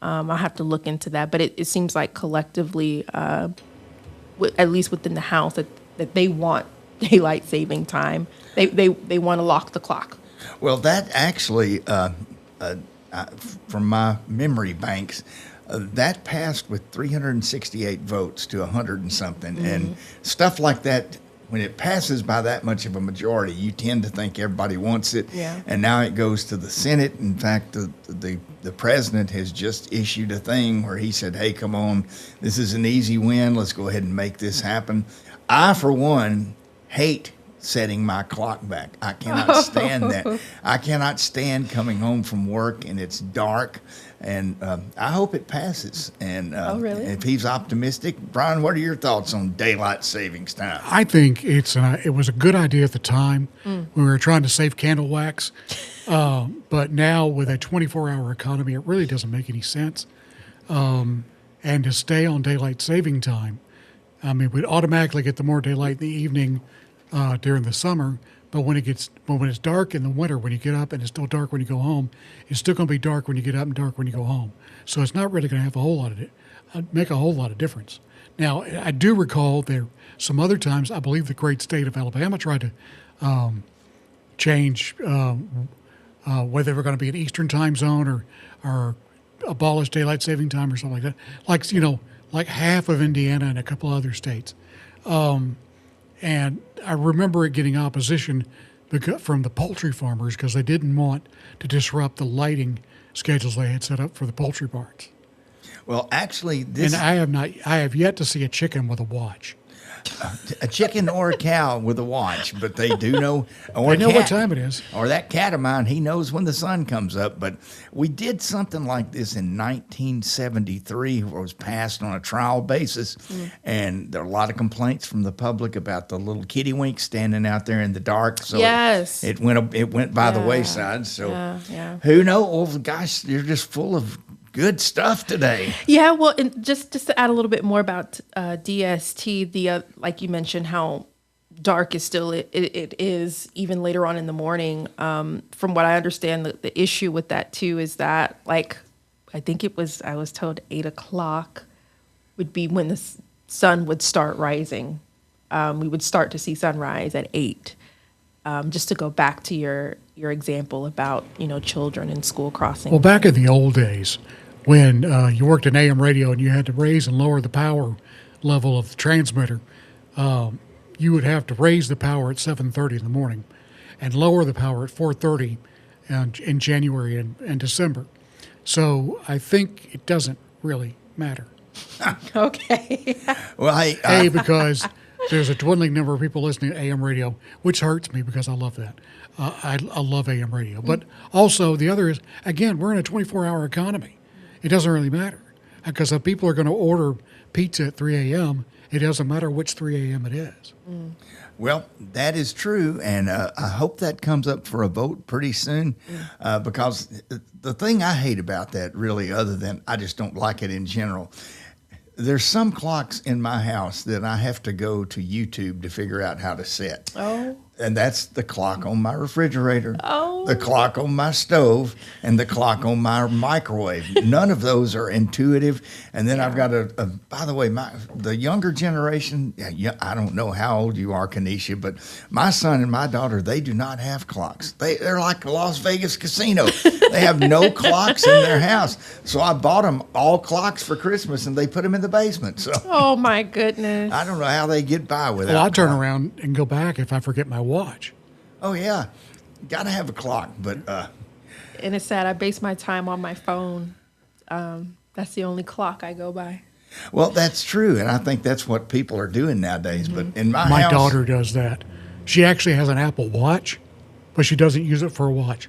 I'll have to look into that, but it seems like collectively, at least within the House, that they want daylight saving time. They want to lock the clock. Well, that actually, from my memory banks, that passed with 368 votes to 100 and something. Mm-hmm. And stuff like that, when it passes by that much of a majority, you tend to think everybody wants it. Yeah. And now it goes to the Senate. In fact, the president has just issued a thing where he said, hey, come on, this is an easy win. Let's go ahead and make this happen. I, for one, hate setting my clock back. I cannot stand that. I cannot stand coming home from work and it's dark. And I hope it passes. And really? If he's optimistic, Brian, what are your thoughts on daylight savings time? I think it was a good idea at the time when we were trying to save candle wax. But now with a 24-hour economy, it really doesn't make any sense. And to stay on daylight saving time, I mean, we'd automatically get the more daylight in the evening during the summer. But when it's dark in the winter, when you get up and it's still dark when you go home, it's still going to be dark when you get up and dark when you go home. So it's not really going to have make a whole lot of difference. Now, I do recall there some other times, I believe the great state of Alabama tried to change whether they were going to be an Eastern time zone or abolish daylight saving time or something like that. Like half of Indiana and a couple other states. And I remember it getting opposition from the poultry farmers because they didn't want to disrupt the lighting schedules they had set up for the poultry barns. Well, actually, and I have yet to see a chicken with a watch. A chicken or a cow with a watch, but they do know. Or they know what time it is. Or that cat of mine, he knows when the sun comes up. But we did something like this in 1973, where it was passed on a trial basis, and there are a lot of complaints from the public about the little kittywink standing out there in the dark. So yes, it went by the wayside. So who knows? Oh gosh, you're just full of good stuff today. Yeah, well, and just to add a little bit more about DST, like you mentioned, how dark is still it is even later on in the morning. From what I understand, the issue with that too is that, like, I think I was told 8 o'clock would be when the sun would start rising. We would start to see sunrise at 8. Just to go back to your example about children in school crossing. Well, back in the old days, when you worked in AM radio and you had to raise and lower the power level of the transmitter, you would have to raise the power at 7:30 in the morning and lower the power at 4:30 in January and December. So I think it doesn't really matter. Okay. Well, because there's a dwindling number of people listening to AM radio, which hurts me because I love that. I love AM radio. But also the other is, again, we're in a 24-hour economy. It doesn't really matter because if people are going to order pizza at 3 a.m., it doesn't matter which 3 a.m. it is. Well, that is true, and I hope that comes up for a vote pretty soon because the thing I hate about that, really, other than I just don't like it in general, there's some clocks in my house that I have to go to YouTube to figure out how to set. Oh. And that's the clock on my refrigerator, oh. the clock on my stove, and the clock on my microwave. None of those are intuitive. And then I've got by the way, the younger generation, I don't know how old you are, Kenesha, but my son and my daughter, they do not have clocks. They're like the Las Vegas casino. They have no clocks in their house. So I bought them all clocks for Christmas, and they put them in the basement. So oh, my goodness. I don't know how they get by without. Well, I turn around and go back if I forget my watch. Oh, yeah. Got to have a clock, but... and it's sad. I base my time on my phone. That's the only clock I go by. Well, that's true, and I think that's what people are doing nowadays. Mm-hmm. But in my house... My house, daughter does that. She actually has an Apple Watch, but she doesn't use it for a watch.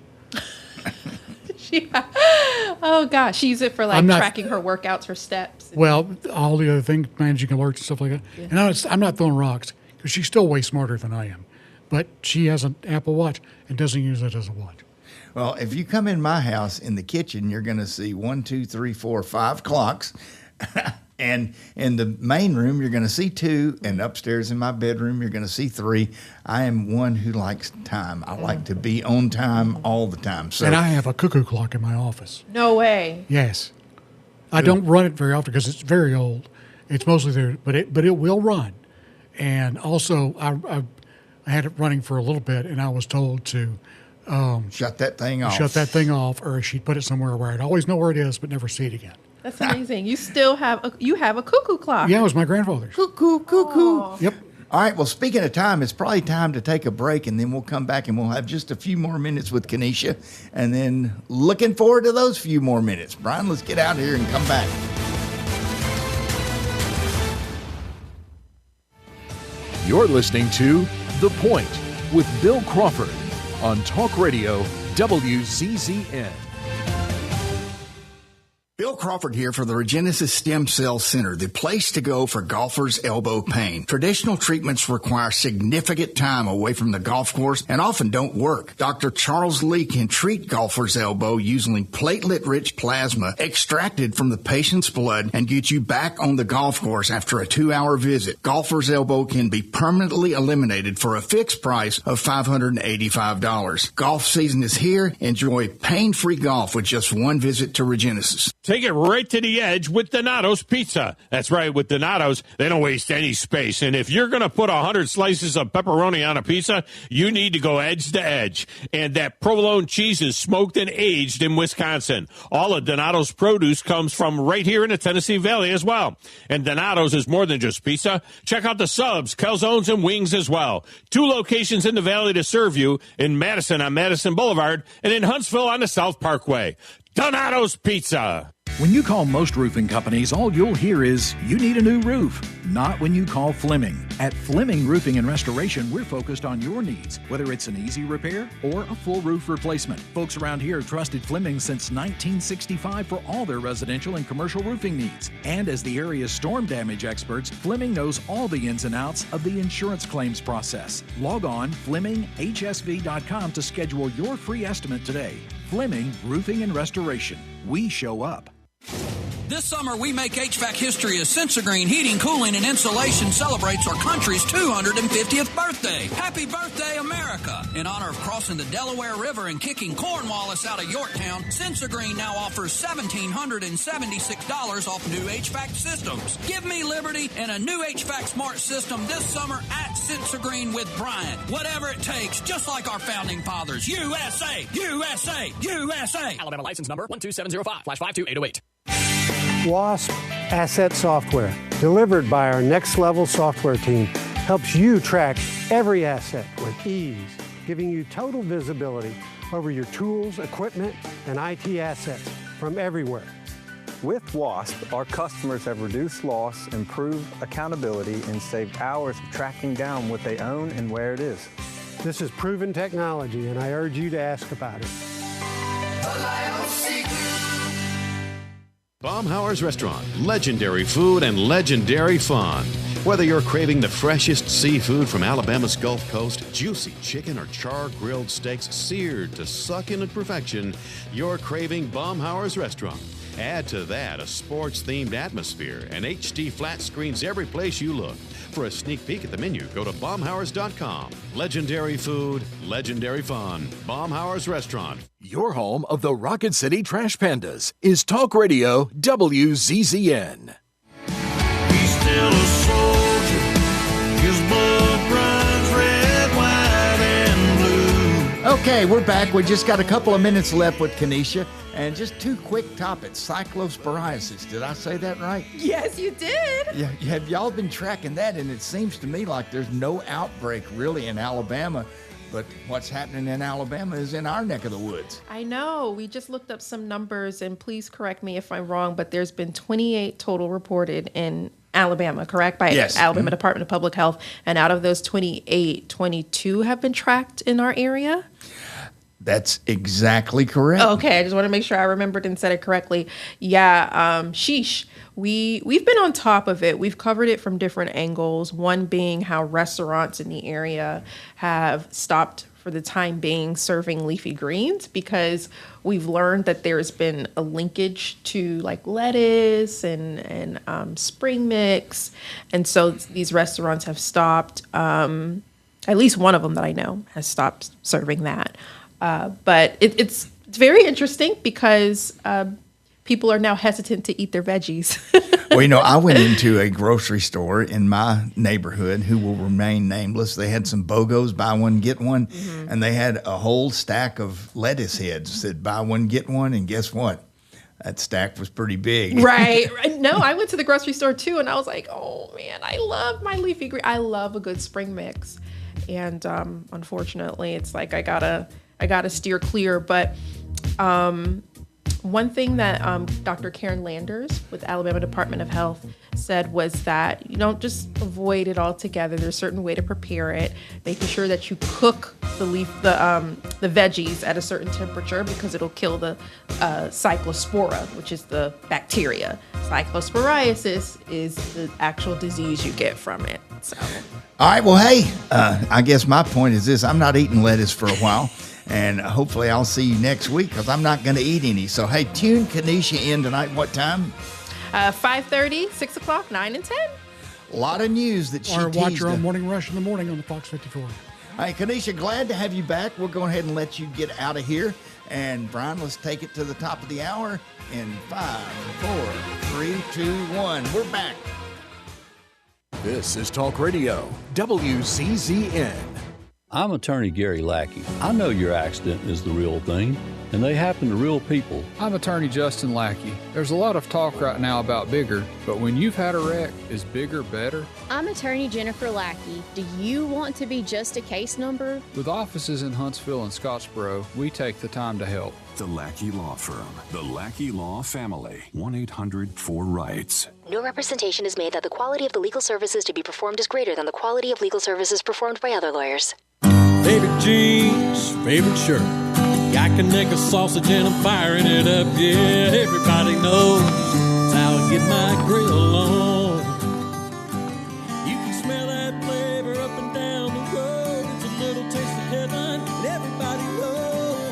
Oh, gosh. She uses it for, tracking her workouts, her steps. Well, all the other things, managing alerts and stuff like that. Yeah. And I'm not throwing rocks, because she's still way smarter than I am. But she has an Apple Watch and doesn't use it as a watch. Well, if you come in my house in the kitchen, you're going to see 1, 2, 3, 4, 5 clocks. And in the main room, you're going to see 2. And upstairs in my bedroom, you're going to see 3. I am one who likes time. I like to be on time all the time. So, and I have a cuckoo clock in my office. No way. Yes. I don't run it very often because it's very old. It's mostly there, but it will run. And also, I had it running for a little bit, and I was told to shut that thing off. Shut that thing off, or she'd put it somewhere where I'd always know where it is, but never see it again. That's amazing. You still have a cuckoo clock. Yeah, it was my grandfather's. Cuckoo. Yep. All right, well, speaking of time, it's probably time to take a break, and then we'll come back and we'll have just a few more minutes with Kenesha, and then looking forward to those few more minutes. Brian, let's get out here and come back. You're listening to The Point with Bill Crawford on Talk Radio WZZN. Bill Crawford here for the Regenesis Stem Cell Center, the place to go for golfers' elbow pain. Traditional treatments require significant time away from the golf course and often don't work. Dr. Charles Lee can treat golfers' elbow using platelet-rich plasma extracted from the patient's blood and get you back on the golf course after a 2-hour visit. Golfers' elbow can be permanently eliminated for a fixed price of $585. Golf season is here. Enjoy pain-free golf with just one visit to Regenesis. Take it right to the edge with Donato's Pizza. That's right, with Donato's, they don't waste any space. And if you're going to put 100 slices of pepperoni on a pizza, you need to go edge to edge. And that provolone cheese is smoked and aged in Wisconsin. All of Donato's produce comes from right here in the Tennessee Valley as well. And Donato's is more than just pizza. Check out the subs, calzones, and wings as well. 2 locations in the Valley to serve you, in Madison on Madison Boulevard and in Huntsville on the South Parkway. Donato's Pizza. When you call most roofing companies, all you'll hear is, you need a new roof. Not when you call Fleming. At Fleming Roofing and Restoration, we're focused on your needs, whether it's an easy repair or a full roof replacement. Folks around here have trusted Fleming since 1965 for all their residential and commercial roofing needs. And as the area's storm damage experts, Fleming knows all the ins and outs of the insurance claims process. Log on FlemingHSV.com to schedule your free estimate today. Fleming Roofing and Restoration. We show up. This summer, we make HVAC history as Sensagreen Heating, Cooling, and Insulation celebrates our country's 250th birthday. Happy birthday, America! In honor of crossing the Delaware River and kicking Cornwallis out of Yorktown, Sensagreen now offers $1,776 off new HVAC systems. Give me liberty and a new HVAC smart system this summer at Sensagreen with Brian. Whatever it takes, just like our founding fathers. USA! USA! USA! Alabama license number 12705/52808. WASP Asset Software, delivered by our Next Level software team, helps you track every asset with ease, giving you total visibility over your tools, equipment, and IT assets from everywhere. With WASP, our customers have reduced loss, improved accountability, and saved hours of tracking down what they own and where it is. This is proven technology, and I urge you to ask about it. Baumhauer's Restaurant, legendary food and legendary fun. Whether you're craving the freshest seafood from Alabama's Gulf Coast, juicy chicken or char-grilled steaks seared to succulent perfection, you're craving Baumhauer's Restaurant. Add to that a sports-themed atmosphere and HD flat screens every place you look. For a sneak peek at the menu, go to baumhauers.com. Legendary food, legendary fun. Baumhauer's Restaurant. Your home of the Rocket City Trash Pandas is Talk Radio WZZN. He's still a soldier. His blood runs red, white, and blue. Okay, we're back. We just got a couple of minutes left with Kenesha. And just 2 quick topics. Cyclosporiasis. Did I say that right? Yes, you did. Yeah, have y'all been tracking that? And it seems to me like there's no outbreak really in Alabama. But what's happening in Alabama is in our neck of the woods. I know. We just looked up some numbers, and please correct me if I'm wrong, but there's been 28 total reported in Alabama, correct? By yes. Alabama Department of Public Health. And out of those 28, 22 have been tracked in our area. That's exactly correct. Okay, I just want to make sure I remembered and said it correctly. Yeah, sheesh. We've been on top of it. We've covered it from different angles. One being how restaurants in the area have stopped for the time being serving leafy greens because we've learned that there's been a linkage to like lettuce and spring mix. And so these restaurants have stopped. At least one of them that I know has stopped serving that. But it's very interesting because people are now hesitant to eat their veggies. Well, I went into a grocery store in my neighborhood who will remain nameless. They had some BOGOs, buy one, get one, and they had a whole stack of lettuce heads, said buy one, get one, and guess what? That stack was pretty big. Right. No, I went to the grocery store too, and I was like, oh man, I love my leafy green. I love a good spring mix. And unfortunately, it's like I gotta steer clear. But one thing that Dr. Karen Landers with Alabama Department of Health said was that you don't just avoid it altogether. There's a certain way to prepare it, making sure that you cook the veggies at a certain temperature because it'll kill the cyclospora, which is the bacteria. Cyclosporiasis is the actual disease you get from it. So. All right. Well, hey, I guess my point is this. I'm not eating lettuce for a while. And hopefully I'll see you next week because I'm not going to eat any. So, hey, tune Kanisha in tonight. What time? 5:30, 6 o'clock, 9 and 10. A lot of news that she Or teased. watch her on Morning Rush in the morning on the Fox 54. Hey, Kanisha, glad to have you back. We'll go ahead and let you get out of here. And, Brian, let's take it to the top of the hour in 5, 4, 3, 2, 1. We're back. This is Talk Radio, WCZN. I'm attorney Gary Lackey. I know your accident is the real thing, and they happen to real people. I'm attorney Justin Lackey. There's a lot of talk right now about bigger, but when you've had a wreck, is bigger better? I'm attorney Jennifer Lackey. Do you want to be just a case number? With offices in Huntsville and Scottsboro, we take the time to help. The Lackey Law Firm. The Lackey Law Family. 1-800-4-RIGHTS. No representation is made that the quality of the legal services to be performed is greater than the quality of legal services performed by other lawyers. Favorite jeans, favorite shirt. I can make a sausage and I'm firing it up. Yeah, everybody knows that's how I get my grill on. You can smell that flavor up and down the road. It's a little taste of heaven, and everybody knows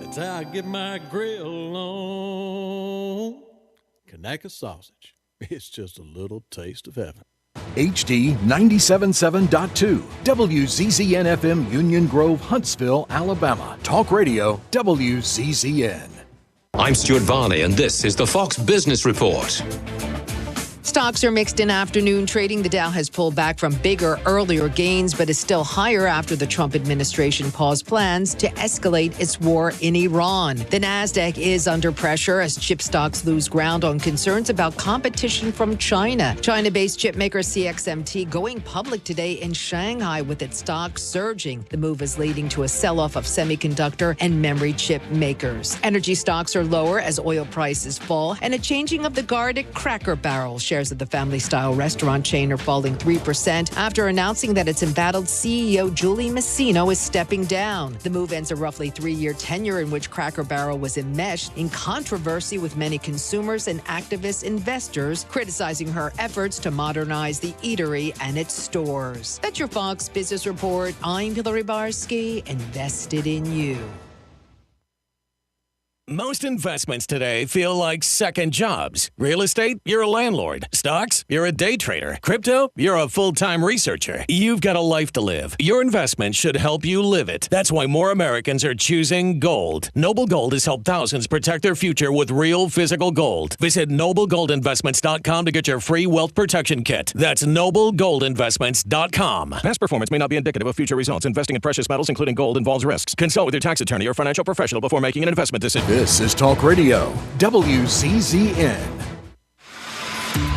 that's how I get my grill on. Kanaka sausage. It's just a little taste of heaven. HD 97.7.2, WZZN FM, Union Grove, Huntsville, Alabama. Talk Radio, WZZN. I'm Stuart Varney, and this is the Fox Business Report. Stocks are mixed in afternoon trading. The Dow has pulled back from bigger earlier gains, but is still higher after the Trump administration paused plans to escalate its war in Iran. The Nasdaq is under pressure as chip stocks lose ground on concerns about competition from China. China-based chipmaker CXMT going public today in Shanghai with its stock surging. The move is leading to a sell-off of semiconductor and memory chip makers. Energy stocks are lower as oil prices fall, and a changing of the guard at Cracker Barrel. Shares of the family-style restaurant chain are falling 3% after announcing that its embattled CEO, Julie Masino, is stepping down. The move ends a roughly 3-year tenure in which Cracker Barrel was enmeshed in controversy with many consumers and activist investors criticizing her efforts to modernize the eatery and its stores. That's your Fox Business Report. I'm Hillary Barsky, invested in you. Most investments today feel like second jobs. Real estate, you're a landlord. Stocks, you're a day trader. Crypto, you're a full-time researcher. You've got a life to live. Your investment should help you live it. That's why more Americans are choosing gold. Noble Gold has helped thousands protect their future with real physical gold. Visit noblegoldinvestments.com to get your free wealth protection kit. That's noblegoldinvestments.com. Past performance may not be indicative of future results. Investing in precious metals, including gold, involves risks. Consult with your tax attorney or financial professional before making an investment decision. This is Talk Radio, WCZN.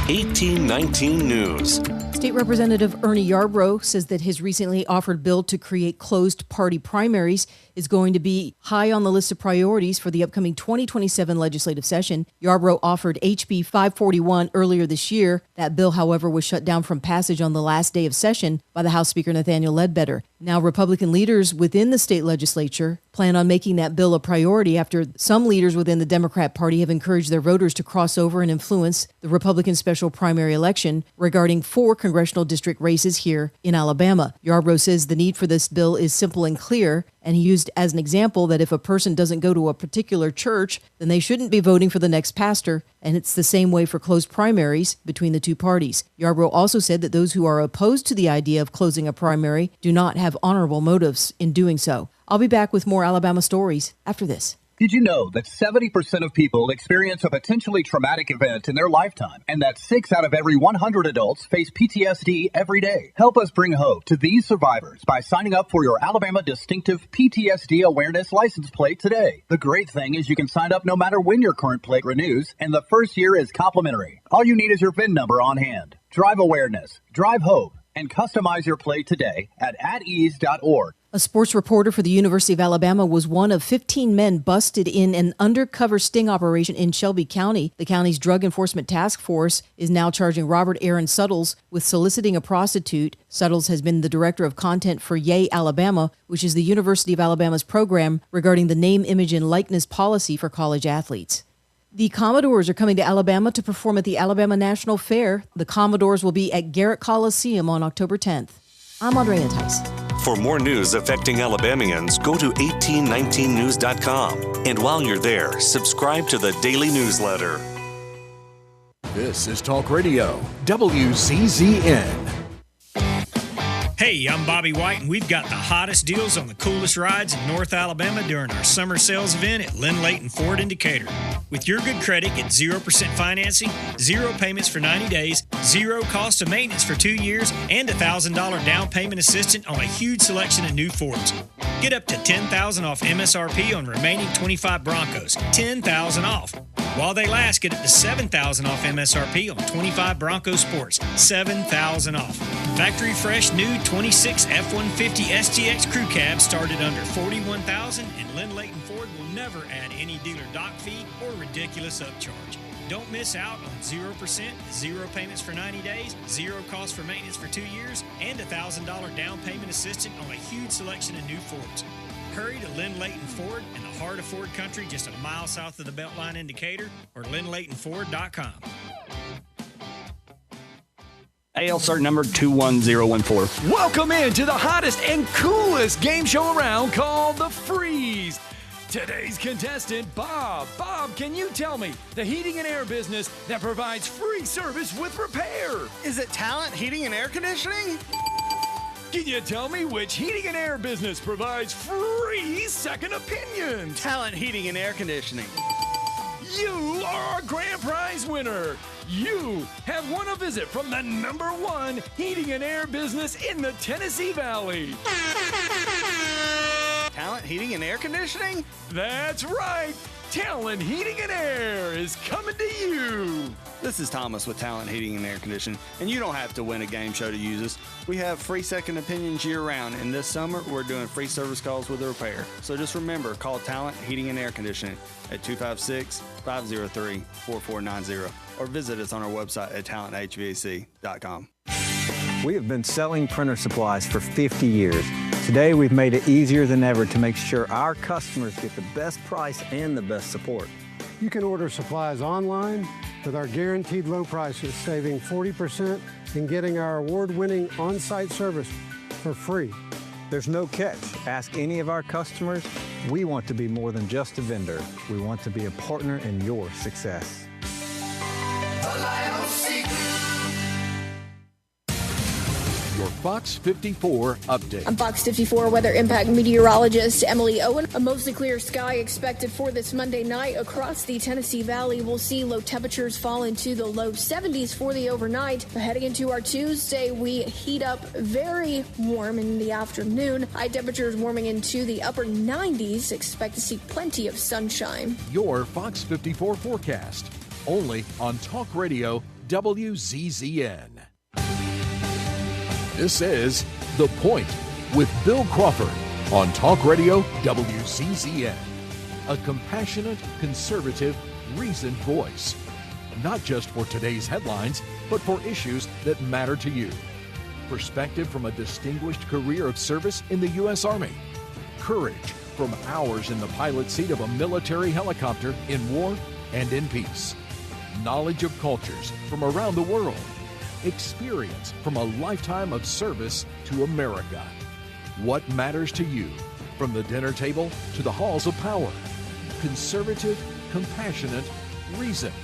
1819 News. State Representative Ernie Yarbrough says that his recently offered bill to create closed party primaries is going to be high on the list of priorities for the upcoming 2027 legislative session. Yarbrough offered HB 541 earlier this year. That bill, however, was shut down from passage on the last day of session by the House Speaker Nathaniel Ledbetter. Now, Republican leaders within the state legislature plan on making that bill a priority after some leaders within the Democrat Party have encouraged their voters to cross over and influence the Republican special primary election regarding 4 congressional district races here in Alabama. Yarbrough says the need for this bill is simple and clear, and he used as an example that if a person doesn't go to a particular church, then they shouldn't be voting for the next pastor, and it's the same way for closed primaries between the two parties. Yarbrough also said that those who are opposed to the idea of closing a primary do not have honorable motives in doing so. I'll be back with more Alabama stories after this. Did you know that 70% of people experience a potentially traumatic event in their lifetime, and that 6 out of every 100 adults face PTSD every day? Help us bring hope to these survivors by signing up for your Alabama Distinctive PTSD Awareness License Plate today. The great thing is you can sign up no matter when your current plate renews, and the first year is complimentary. All you need is your VIN number on hand. Drive awareness, drive hope, and customize your plate today at atease.org. A sports reporter for the University of Alabama was one of 15 men busted in an undercover sting operation in Shelby County. The county's Drug Enforcement Task Force is now charging Robert Aaron Suttles with soliciting a prostitute. Suttles has been the director of content for Yay Alabama, which is the University of Alabama's program regarding the name, image, and likeness policy for college athletes. The Commodores are coming to Alabama to perform at the Alabama National Fair. The Commodores will be at Garrett Coliseum on October 10th. I'm Andrea Tice. For more news affecting Alabamians, go to 1819news.com. And while you're there, subscribe to the daily newsletter. This is Talk Radio, WCZN. Hey, I'm Bobby White, and we've got the hottest deals on the coolest rides in North Alabama during our summer sales event at Lynn Layton Ford in Decatur. With your good credit, get 0% financing, 0 payments for 90 days, 0 cost of maintenance for 2 years, and $1,000 down payment assistance on a huge selection of new Fords. Get up to $10,000 off MSRP on remaining 25 Broncos. $10,000 off. While they last, get up to $7,000 off MSRP on 25 Bronco Sports. $7,000 off. Factory fresh new 26 F-150 STX crew cabs started under $41,000, and Lynn Layton Ford will never add any dealer dock fee or ridiculous upcharge. Don't miss out on 0%, 0 payments for 90 days, 0 cost for maintenance for 2 years, and $1,000 down payment assistance on a huge selection of new Fords. Hurry to Lynn Layton Ford in the heart of Ford country, just a mile south of the Beltline in Decatur, or LynnLaytonFord.com. AL cert number 21014. Welcome into the hottest and coolest game show around called The Freeze. Today's contestant, Bob. Bob, can you tell me the heating and air business that provides free service with repair? Is it Talent Heating and Air Conditioning? Can you tell me which heating and air business provides free second opinions? Talent Heating and Air Conditioning. You are our grand prize winner. You have won a visit from the #1 heating and air business in the Tennessee Valley. Talent Heating and Air Conditioning? That's right. Talent Heating and Air is coming to you. This is Thomas with Talent Heating and Air Conditioning, and you don't have to win a game show to use us. We have free second opinions year-round, and this summer we're doing free service calls with a repair. So just remember, call Talent Heating and Air Conditioning at 256-503-4490 or visit us on our website at talenthvac.com. We have been selling printer supplies for 50 years. Today, we've made it easier than ever to make sure our customers get the best price and the best support. You can order supplies online with our guaranteed low prices, saving 40% and getting our award-winning on-site service for free. There's no catch. Ask any of our customers. We want to be more than just a vendor. We want to be a partner in your success. Your Fox 54 update. I'm Fox 54 Weather Impact meteorologist Emily Owen. A mostly clear sky expected for this Monday night across the Tennessee Valley. We'll see low temperatures fall into the low 70s for the overnight. But heading into our Tuesday, we heat up very warm in the afternoon. High temperatures warming into the upper 90s. Expect to see plenty of sunshine. Your Fox 54 forecast, only on Talk Radio WZZN. This is The Point with Bill Crawford on Talk Radio WCZN. A compassionate, conservative, reasoned voice. Not just for today's headlines, but for issues that matter to you. Perspective from a distinguished career of service in the U.S. Army. Courage from hours in the pilot seat of a military helicopter in war and in peace. Knowledge of cultures from around the world. Experience from a lifetime of service to America. What matters to you, from the dinner table to the halls of power. Conservative, compassionate, reason.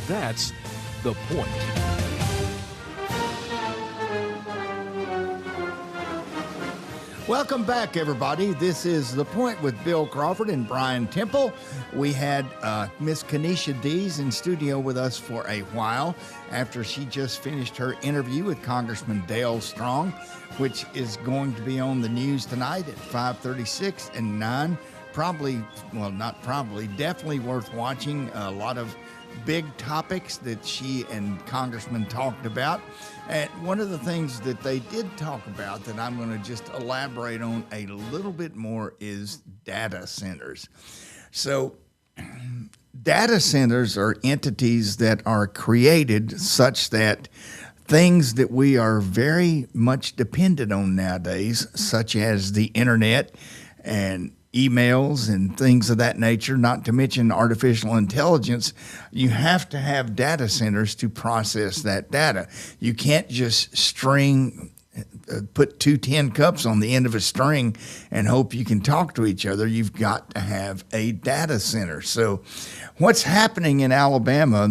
That's The Point. Welcome back, everybody. This is The Point with Bill Crawford and Brian Temple. We had Miss Kenesha Dees in studio with us for a while after she just finished her interview with Congressman Dale Strong, which is going to be on the news tonight at 5:36 and 9. Definitely worth watching. A lot of big topics that she and Congressman talked about. And one of the things that they did talk about that I'm going to just elaborate on a little bit more is data centers. So data centers are entities that are created such that things that we are very much dependent on nowadays, such as the internet and emails and things of that nature, not to mention artificial intelligence, you have to have data centers to process that data. You can't just put 2 tin cups on the end of a string and hope you can talk to each other. You've got to have a data center. So what's happening in Alabama,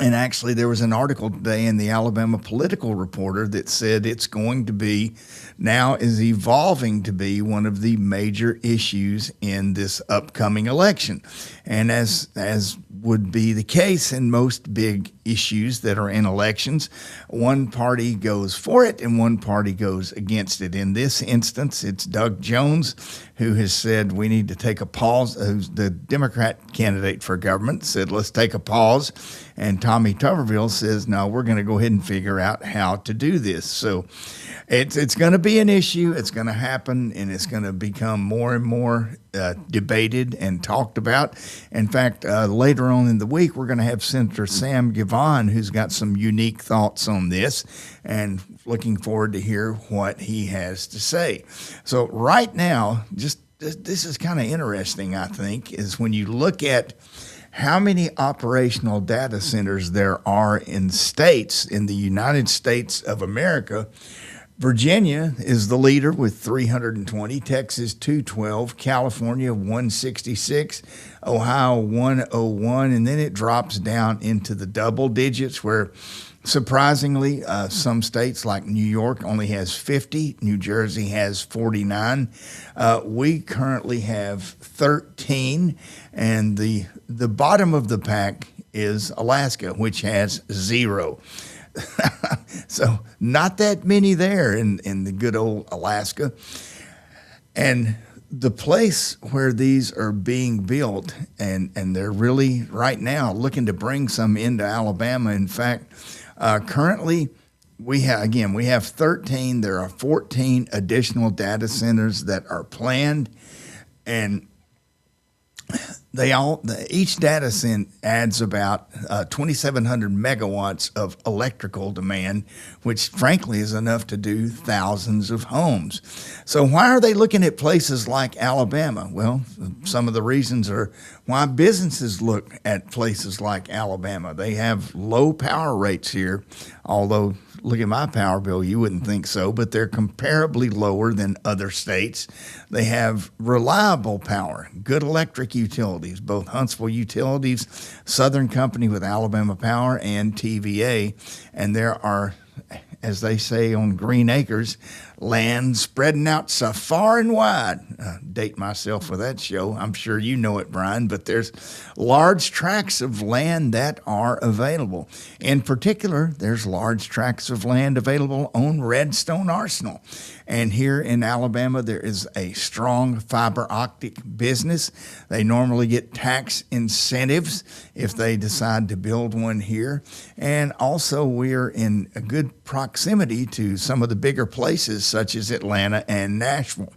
and actually there was an article today in the Alabama Political Reporter that said it's going to be, now is evolving to be one of the major issues in this upcoming election. And as would be the case in most big issues that are in elections, one party goes for it and one party goes against it. In this instance, it's Doug Jones, who has said we need to take a pause. Who's the Democrat candidate for government, said let's take a pause. And Tommy Tuberville says, no, we're going to go ahead and figure out how to do this. So it's going to be an issue. It's going to happen, and it's going to become more and more debated and talked about. In fact, later on in the week, we're going to have Senator Sam Givhan, who's got some unique thoughts on this, and looking forward to hear what he has to say. So right now, just this is kind of interesting, I think, is when you look at how many operational data centers there are in states in the United States of America. Virginia is the leader with 320, Texas 212, California 166, Ohio 101, and then it drops down into the double digits where surprisingly some states like New York only has 50, New Jersey has 49. We currently have 13, and the bottom of the pack is Alaska, which has 0. So not that many there in the good old Alaska. And the place where these are being built, and they're really right now looking to bring some into Alabama. In fact, currently we have 13. There are 14 additional data centers that are planned, and each data center adds about 2,700 megawatts of electrical demand, which frankly is enough to do thousands of homes. So why are they looking at places like Alabama? Well, some of the reasons are why businesses look at places like Alabama. They have low power rates here, although look at my power bill, you wouldn't think so, but they're comparably lower than other states. They have reliable power, good electric utilities, both Huntsville Utilities, Southern Company with Alabama Power, and TVA. And there are, as they say on Green Acres, land spreading out so far and wide. Date myself for that show. I'm sure you know it, Brian, but there's large tracts of land that are available. In particular, there's large tracts of land available on Redstone Arsenal. And here in Alabama, there is a strong fiber optic business. They normally get tax incentives if they decide to build one here. And also, we're in a good proximity to some of the bigger places such as Atlanta and Nashville.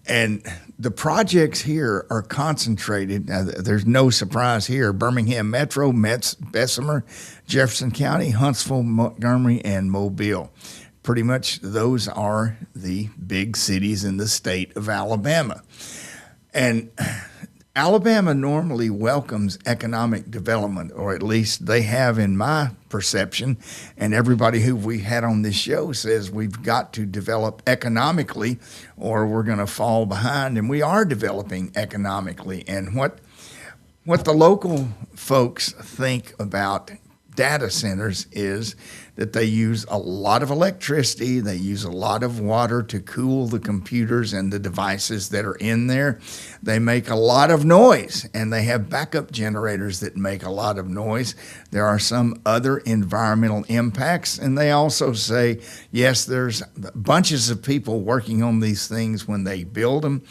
And the projects here are concentrated. Now, there's no surprise here. Birmingham Metro, Metz, Bessemer, Jefferson County, Huntsville, Montgomery, and Mobile. Pretty much those are the big cities in the state of Alabama. And Alabama normally welcomes economic development, or at least they have in my perception, and everybody who we had on this show says we've got to develop economically or we're going to fall behind, and we are developing economically. And what the local folks think about data centers is that they use a lot of electricity, they use a lot of water to cool the computers and the devices that are in there. They make a lot of noise, and they have backup generators that make a lot of noise. There are some other environmental impacts, and they also say, yes, there's bunches of people working on these things when they build them,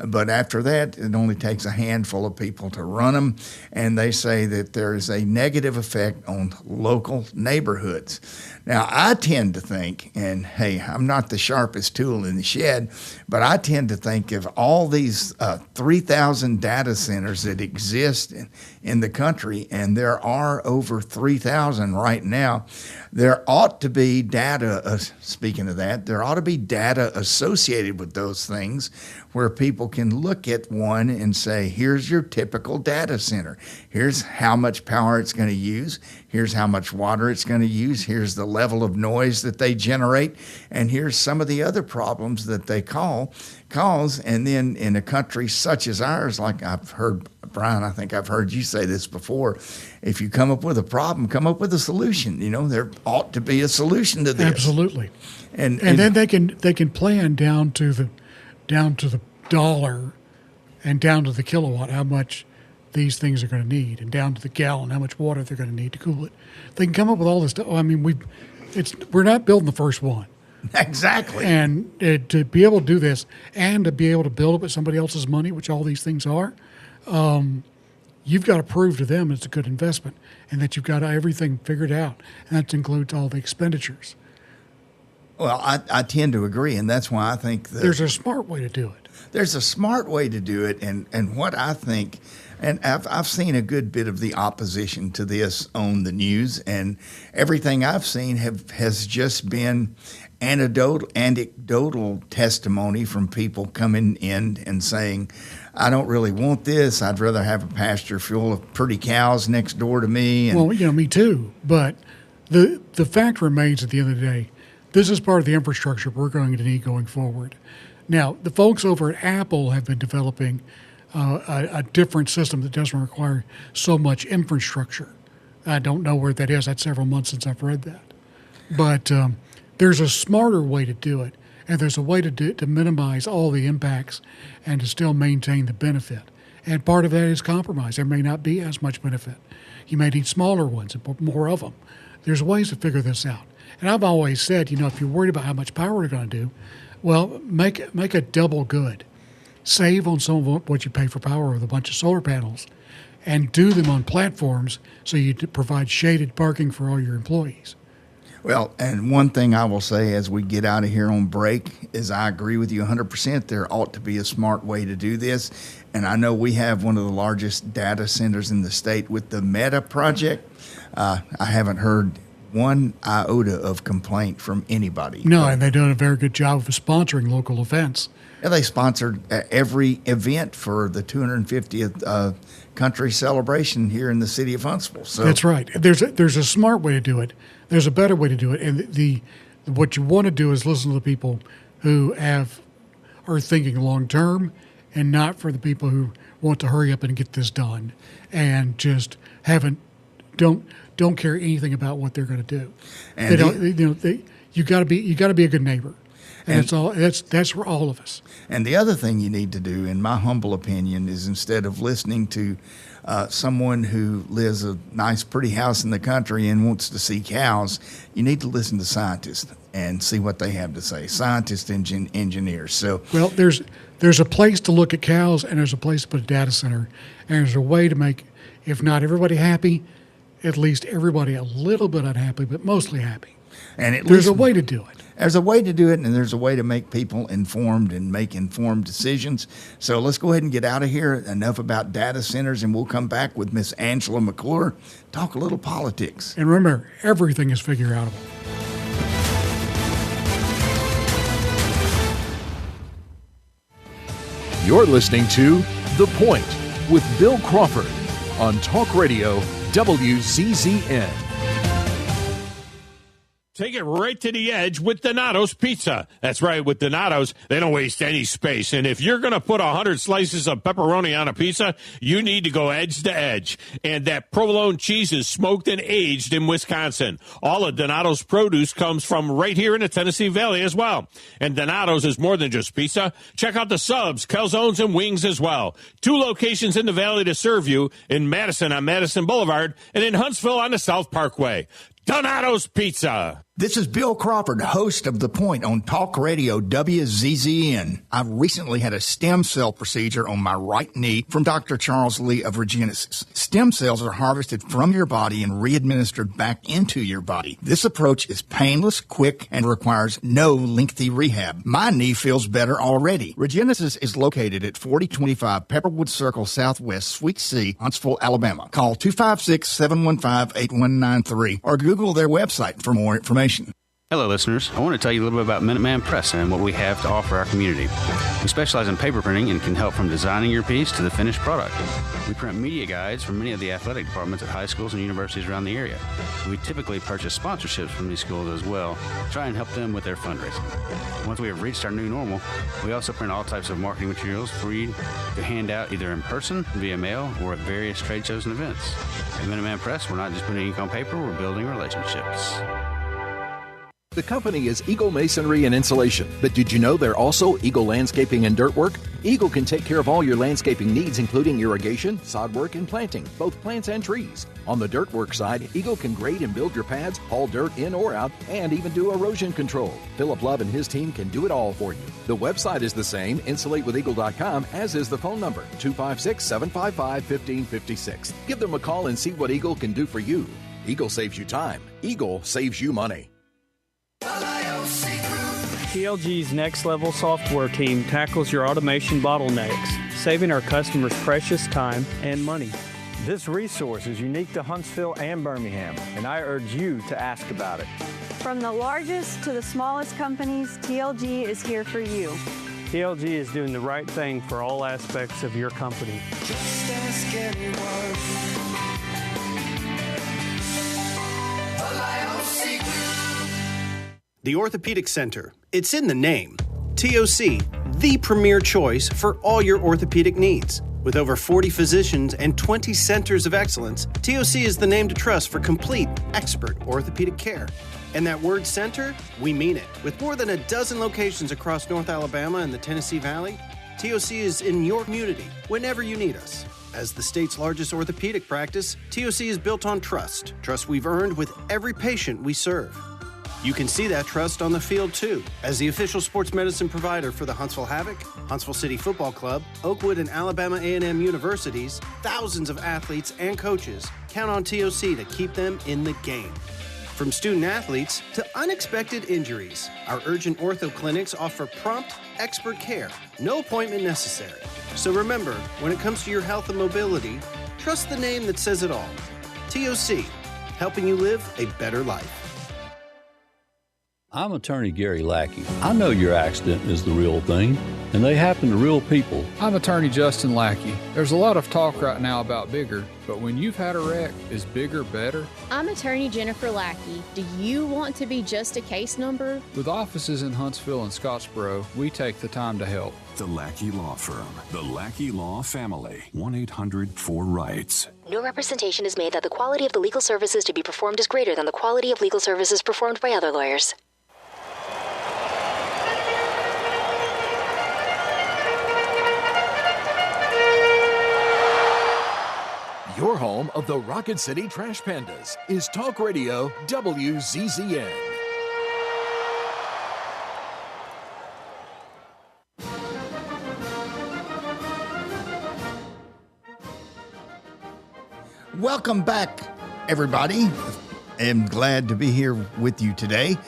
but after that, it only takes a handful of people to run them, and they say that there is a negative effect on local neighborhoods. Now, I tend to think, and hey, I'm not the sharpest tool in the shed, but I tend to think of all these 3,000 data centers that exist in the country, and there are over 3,000 right now. There ought to be data, speaking of that, there ought to be data associated with those things where people can look at one and say, here's your typical data center. Here's how much power it's going to use. Here's how much water it's going to use. Here's the level of noise that they generate. And here's some of the other problems that they cause. And then in a country such as ours, like I've heard, Brian, I think I've heard you say this before, if you come up with a problem, come up with a solution. You know, there ought to be a solution to this. Absolutely. And then they can plan down to the dollar and down to the kilowatt how much these things are going to need, and down to the gallon how much water they're going to need to cool it. They can come up with all this stuff. I mean, we're not building the first one. Exactly. And to be able to do this and to be able to build it with somebody else's money, which all these things are, you've got to prove to them it's a good investment and that you've got everything figured out, and that includes all the expenditures. Well, I tend to agree, and that's why I think there's a smart way to do it. There's a smart way to do it, and what I think, and I've seen a good bit of the opposition to this on the news, and everything I've seen has just been anecdotal testimony from people coming in and saying, I don't really want this. I'd rather have a pasture full of pretty cows next door to me. And, well, me too. But the fact remains at the end of the day, this is part of the infrastructure we're going to need going forward. Now, the folks over at Apple have been developing a different system that doesn't require so much infrastructure. I don't know where that is. That's several months since I've read that. But there's a smarter way to do it, and there's a way to minimize all the impacts and to still maintain the benefit. And part of that is compromise. There may not be as much benefit. You may need smaller ones and more of them. There's ways to figure this out. And I've always said, if you're worried about how much power you're going to do, well, make a double good. Save on some of what you pay for power with a bunch of solar panels, and do them on platforms so you provide shaded parking for all your employees. Well, and one thing I will say as we get out of here on break is I agree with you 100%. There ought to be a smart way to do this. And I know we have one of the largest data centers in the state with the Meta project. I haven't heard one iota of complaint from anybody. No, and they've done a very good job of sponsoring local events. Yeah, they sponsored every event for the 250th country celebration here in the city of Huntsville. So that's right. There's a smart way to do it. There's a better way to do it. And what you want to do is listen to the people who are thinking long term, and not for the people who want to hurry up and get this done and just don't care anything about what they're going to do. And they don't. You got to be a good neighbor, and that's for all of us. And the other thing you need to do, in my humble opinion, is instead of listening to someone who lives a nice, pretty house in the country and wants to see cows, you need to listen to scientists and see what they have to say. Scientists and engineers. So, well, there's a place to look at cows, and there's a place to put a data center, and there's a way to make, if not everybody happy, at least everybody a little bit unhappy, but mostly happy. And there's a way to do it. There's a way to do it, and there's a way to make people informed and make informed decisions. So let's go ahead and get out of here. Enough about data centers, and we'll come back with Miss Angela McClure, talk a little politics. And remember, everything is figure-outable. You're listening to The Point with Bill Crawford on Talk Radio WZZN. Take it right to the edge with Donato's Pizza. That's right, with Donato's, they don't waste any space. And if you're going to put 100 slices of pepperoni on a pizza, you need to go edge to edge. And that provolone cheese is smoked and aged in Wisconsin. All of Donato's produce comes from right here in the Tennessee Valley as well. And Donato's is more than just pizza. Check out the subs, calzones, and wings as well. 2 locations in the Valley to serve you, in Madison on Madison Boulevard and in Huntsville on the South Parkway. Donato's Pizza. This is Bill Crawford, host of The Point on Talk Radio WZZN. I recently had a stem cell procedure on my right knee from Dr. Charles Lee of Regenesis. Stem cells are harvested from your body and re-administered back into your body. This approach is painless, quick, and requires no lengthy rehab. My knee feels better already. Regenesis is located at 4025 Pepperwood Circle Southwest, Suite C, Huntsville, Alabama. Call 256-715-8193 or Google their website for more information. Hello, listeners. I want to tell you a little bit about Minuteman Press and what we have to offer our community. We specialize in paper printing and can help from designing your piece to the finished product. We print media guides for many of the athletic departments at high schools and universities around the area. We typically purchase sponsorships from these schools as well, try and help them with their fundraising. Once we have reached our new normal, we also print all types of marketing materials for you to hand out either in person, via mail, or at various trade shows and events. At Minuteman Press, we're not just putting ink on paper, we're building relationships. The company is Eagle Masonry and Insulation, but did you know they're also Eagle Landscaping and Dirt Work? Eagle can take care of all your landscaping needs, including irrigation, sod work, and planting, both plants and trees. On the dirt work side, Eagle can grade and build your pads, haul dirt in or out, and even do erosion control. Philip Love and his team can do it all for you. The website is the same, insulatewitheagle.com, as is the phone number, 256-755-1556. Give them a call and see what Eagle can do for you. Eagle saves you time. Eagle saves you money. TLG's Next Level software team tackles your automation bottlenecks, saving our customers precious time and money. This resource is unique to Huntsville and Birmingham, and I urge you to ask about it. From the largest to the smallest companies, TLG is here for you. TLG is doing the right thing for all aspects of your company. Just ask anyone. The Orthopedic Center. It's in the name. TOC, the premier choice for all your orthopedic needs. With over 40 physicians and 20 centers of excellence, TOC is the name to trust for complete, expert orthopedic care. And that word center, we mean it. With more than a dozen locations across North Alabama and the Tennessee Valley, TOC is in your community whenever you need us. As the state's largest orthopedic practice, TOC is built on trust. Trust we've earned with every patient we serve. You can see that trust on the field, too. As the official sports medicine provider for the Huntsville Havoc, Huntsville City Football Club, Oakwood and Alabama A&M universities, thousands of athletes and coaches count on TOC to keep them in the game. From student athletes to unexpected injuries, our urgent ortho clinics offer prompt, expert care, no appointment necessary. So remember, when it comes to your health and mobility, trust the name that says it all. TOC, helping you live a better life. I'm attorney Gary Lackey. I know your accident is the real thing, and they happen to real people. I'm attorney Justin Lackey. There's a lot of talk right now about bigger, but when you've had a wreck, is bigger better? I'm attorney Jennifer Lackey. Do you want to be just a case number? With offices in Huntsville and Scottsboro, we take the time to help. The Lackey Law Firm. The Lackey Law Family. 1-800-4RIGHTS. No representation is made that the quality of the legal services to be performed is greater than the quality of legal services performed by other lawyers. Your home of the Rocket City Trash Pandas is Talk Radio WZZN. Welcome back, everybody. I'm glad to be here with you today.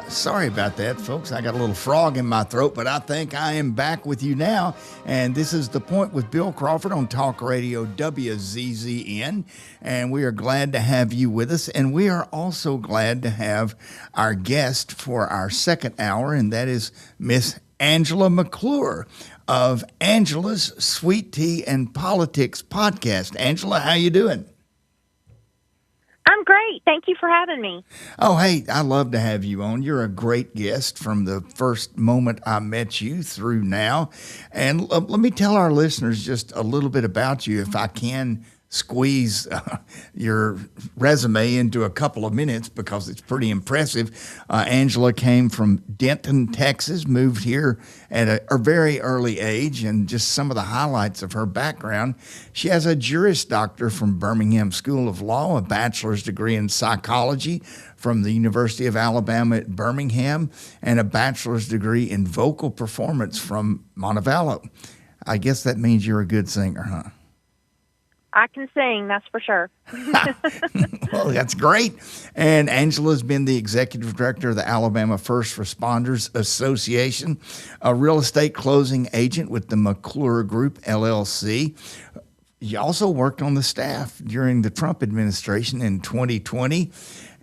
Sorry about that, folks. I got a little frog in my throat, but I think I am back with you now. And this is The Point with Bill Crawford on Talk Radio WZZN. And we are glad to have you with us. And we are also glad to have our guest for our second hour, and that is Miss Angela McClure of Angela's Sweet Tea and Politics podcast. Angela, how you doing? I'm great. Thank you for having me. Oh, hey, I love to have you on. You're a great guest from the first moment I met you through now. And let me tell our listeners just a little bit about you, if I can squeeze your resume into a couple of minutes, because it's pretty impressive. Angela came from Denton, Texas, moved here at a very early age, and just some of the highlights of her background. She has a Juris Doctor from Birmingham School of Law, a bachelor's degree in psychology from the University of Alabama at Birmingham, and a bachelor's degree in vocal performance from Montevallo. I guess that means you're a good singer, huh? I can sing, that's for sure. Well, that's great. And Angela's been the executive director of the Alabama First Responders Association, a real estate closing agent with the McClure Group, LLC. You also worked on the staff during the Trump administration in 2020.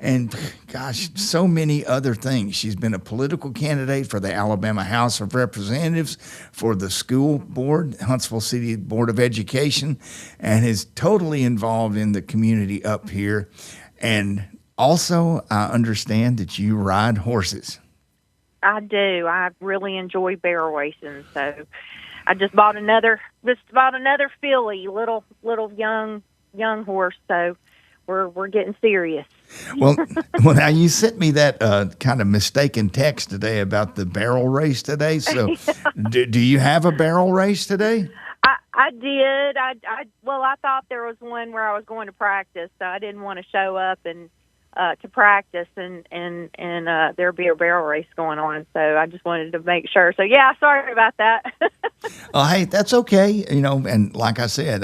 And gosh, so many other things. She's been a political candidate for the Alabama House of Representatives, for the school board, Huntsville City Board of Education, and is totally involved in the community up here. And also, I understand that you ride horses. I do. I really enjoy barrel racing. So I just bought another filly, little young horse. So we're getting serious. Well, now you sent me that kind of mistaken text today about the barrel race today. So, do you have a barrel race today? I did. I thought there was one where I was going to practice, so I didn't want to show up and to practice and there'd be a barrel race going on. So I just wanted to make sure. So yeah, sorry about that. Oh, hey, that's okay. And like I said,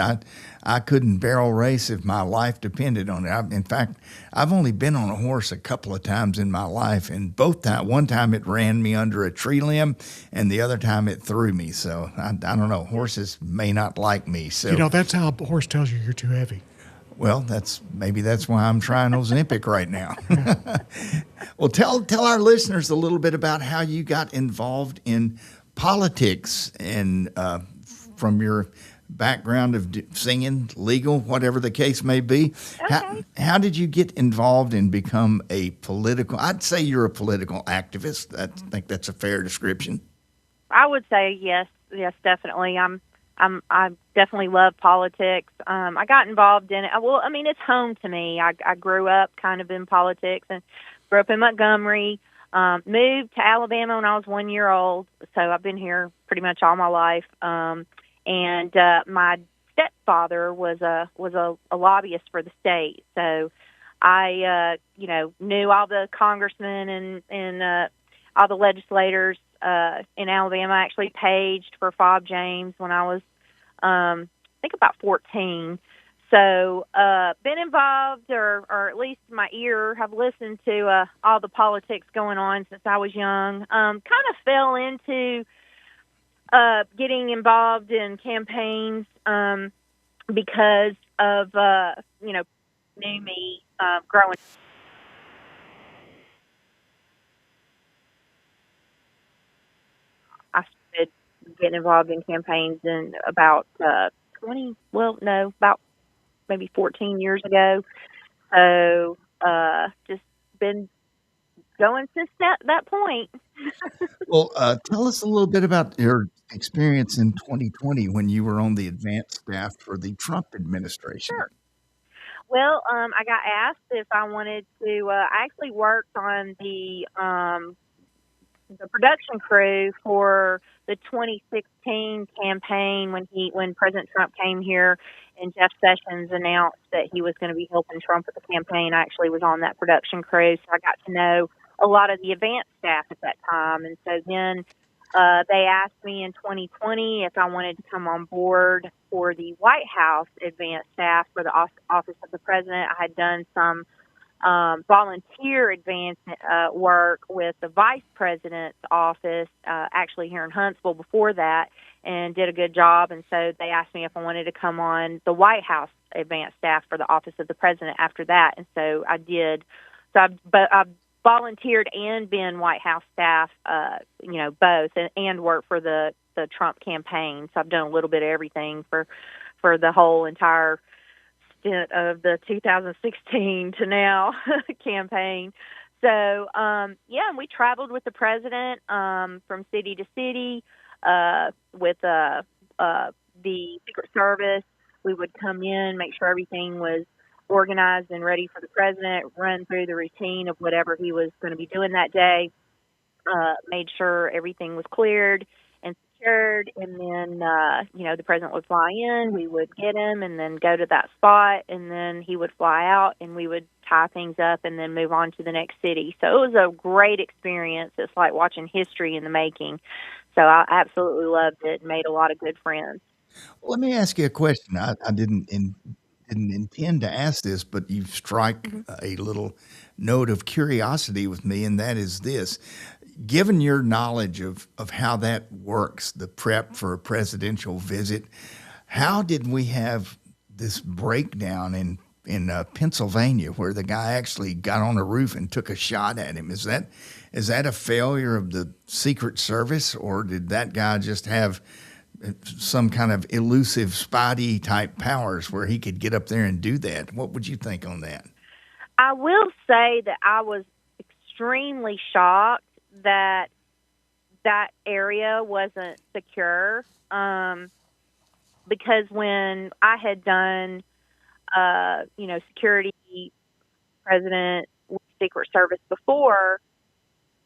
I couldn't barrel race if my life depended on it. In fact, I've only been on a horse a couple of times in my life, and one time it ran me under a tree limb, and the other time it threw me. So I don't know. Horses may not like me. So that's how a horse tells you you're too heavy. Well, that's why I'm trying Ozempic right now. Well, tell our listeners a little bit about how you got involved in politics and from your background of singing, legal, whatever the case may be. Okay. How did you get involved and become I'd say you're a political activist. I think that's a fair description. I would say yes, definitely. I definitely love politics. I got involved in it. Well, I mean, it's home to me. I grew up kind of in politics and grew up in Montgomery. Moved to Alabama when I was 1 year old, so I've been here pretty much all my life. And my stepfather was a lobbyist for the state, so I knew all the congressmen and all the legislators in Alabama. I actually paged for Fob James when I was I think about 14. So been involved, or at least my ear have listened to all the politics going on since I was young. Kind of fell into getting involved in campaigns because of knew me growing. I started getting involved in campaigns in about about maybe 14 years ago. So just been going since that point. Well, tell us a little bit about your experience in 2020 when you were on the advanced staff for the Trump administration. Sure. Well, I got asked if I wanted to. I actually worked on the production crew for the 2016 campaign when President Trump came here and Jeff Sessions announced that he was going to be helping Trump with the campaign. I actually was on that production crew, so I got to know a lot of the advanced staff at that time. And so then they asked me in 2020 if I wanted to come on board for the White House advanced staff for the Office of the President. I had done some volunteer advancement work with the Vice President's office, actually here in Huntsville before that, and did a good job. And so they asked me if I wanted to come on the White House advanced staff for the Office of the President after that. And so I did. So I've volunteered and been White House staff, both, and worked for the Trump campaign. So I've done a little bit of everything for the whole entire extent of the 2016 to now campaign. So, we traveled with the president from city to city with the Secret Service. We would come in, make sure everything was organized and ready for the president, run through the routine of whatever he was going to be doing that day, made sure everything was cleared and secured, and then, the president would fly in, we would get him, and then go to that spot, and then he would fly out, and we would tie things up and then move on to the next city. So it was a great experience. It's like watching history in the making. So I absolutely loved it and made a lot of good friends. Well, let me ask you a question. I didn't intend to ask this, but you strike a little note of curiosity with me, and that is this. Given your knowledge of how that works, the prep for a presidential visit, how did we have this breakdown in Pennsylvania where the guy actually got on a roof and took a shot at him? Is that a failure of the Secret Service, or did that guy just have some kind of elusive Spidey type powers where he could get up there and do that? What would you think on that? I will say that I was extremely shocked that area wasn't secure, because when I had done, security president with Secret Service before,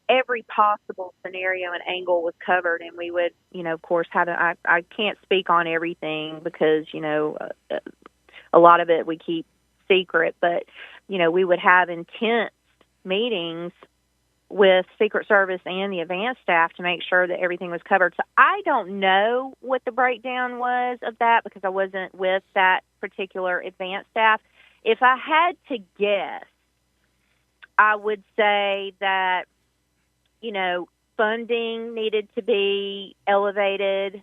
every possible scenario and angle was covered, and we would, of course, I can't speak on everything because, a lot of it we keep secret, but, we would have intense meetings with Secret Service and the advanced staff to make sure that everything was covered. So I don't know what the breakdown was of that because I wasn't with that particular advanced staff. If I had to guess, I would say that, funding needed to be elevated,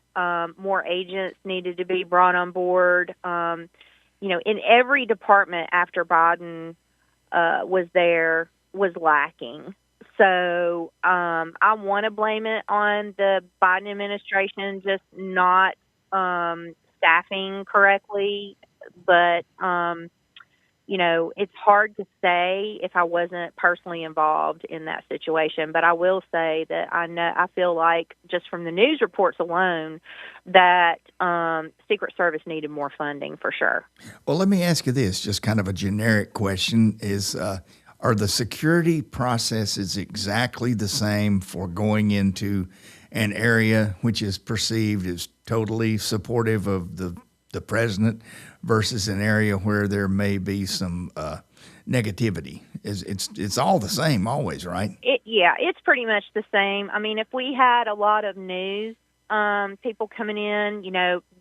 more agents needed to be brought on board. In every department after Biden was there was lacking. So I want to blame it on the Biden administration just not staffing correctly, but it's hard to say if I wasn't personally involved in that situation. But I will say that I feel like just from the news reports alone that Secret Service needed more funding for sure. Well, let me ask you this, just kind of a generic question is, are the security processes exactly the same for going into an area which is perceived as totally supportive of the president versus an area where there may be some negativity? It's all the same always, right? It's pretty much the same. I mean, if we had a lot of news people coming in,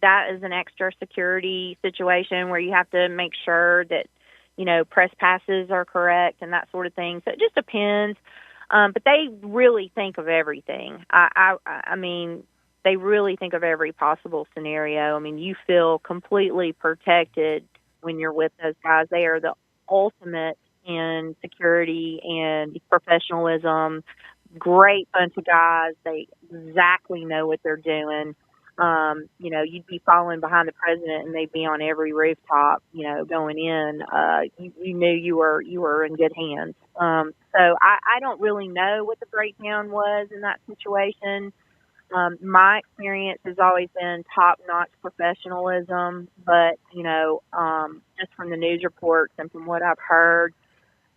that is an extra security situation where you have to make sure that press passes are correct and that sort of thing. So it just depends. But they really think of everything. I mean, they really think of every possible scenario. I mean, you feel completely protected when you're with those guys. They are the ultimate in security and professionalism. Great bunch of guys. They exactly know what they're doing. You'd be following behind the president and they'd be on every rooftop, going in. You knew you were in good hands. So I don't really know what the breakdown was in that situation. My experience has always been top-notch professionalism, but, just from the news reports and from what I've heard,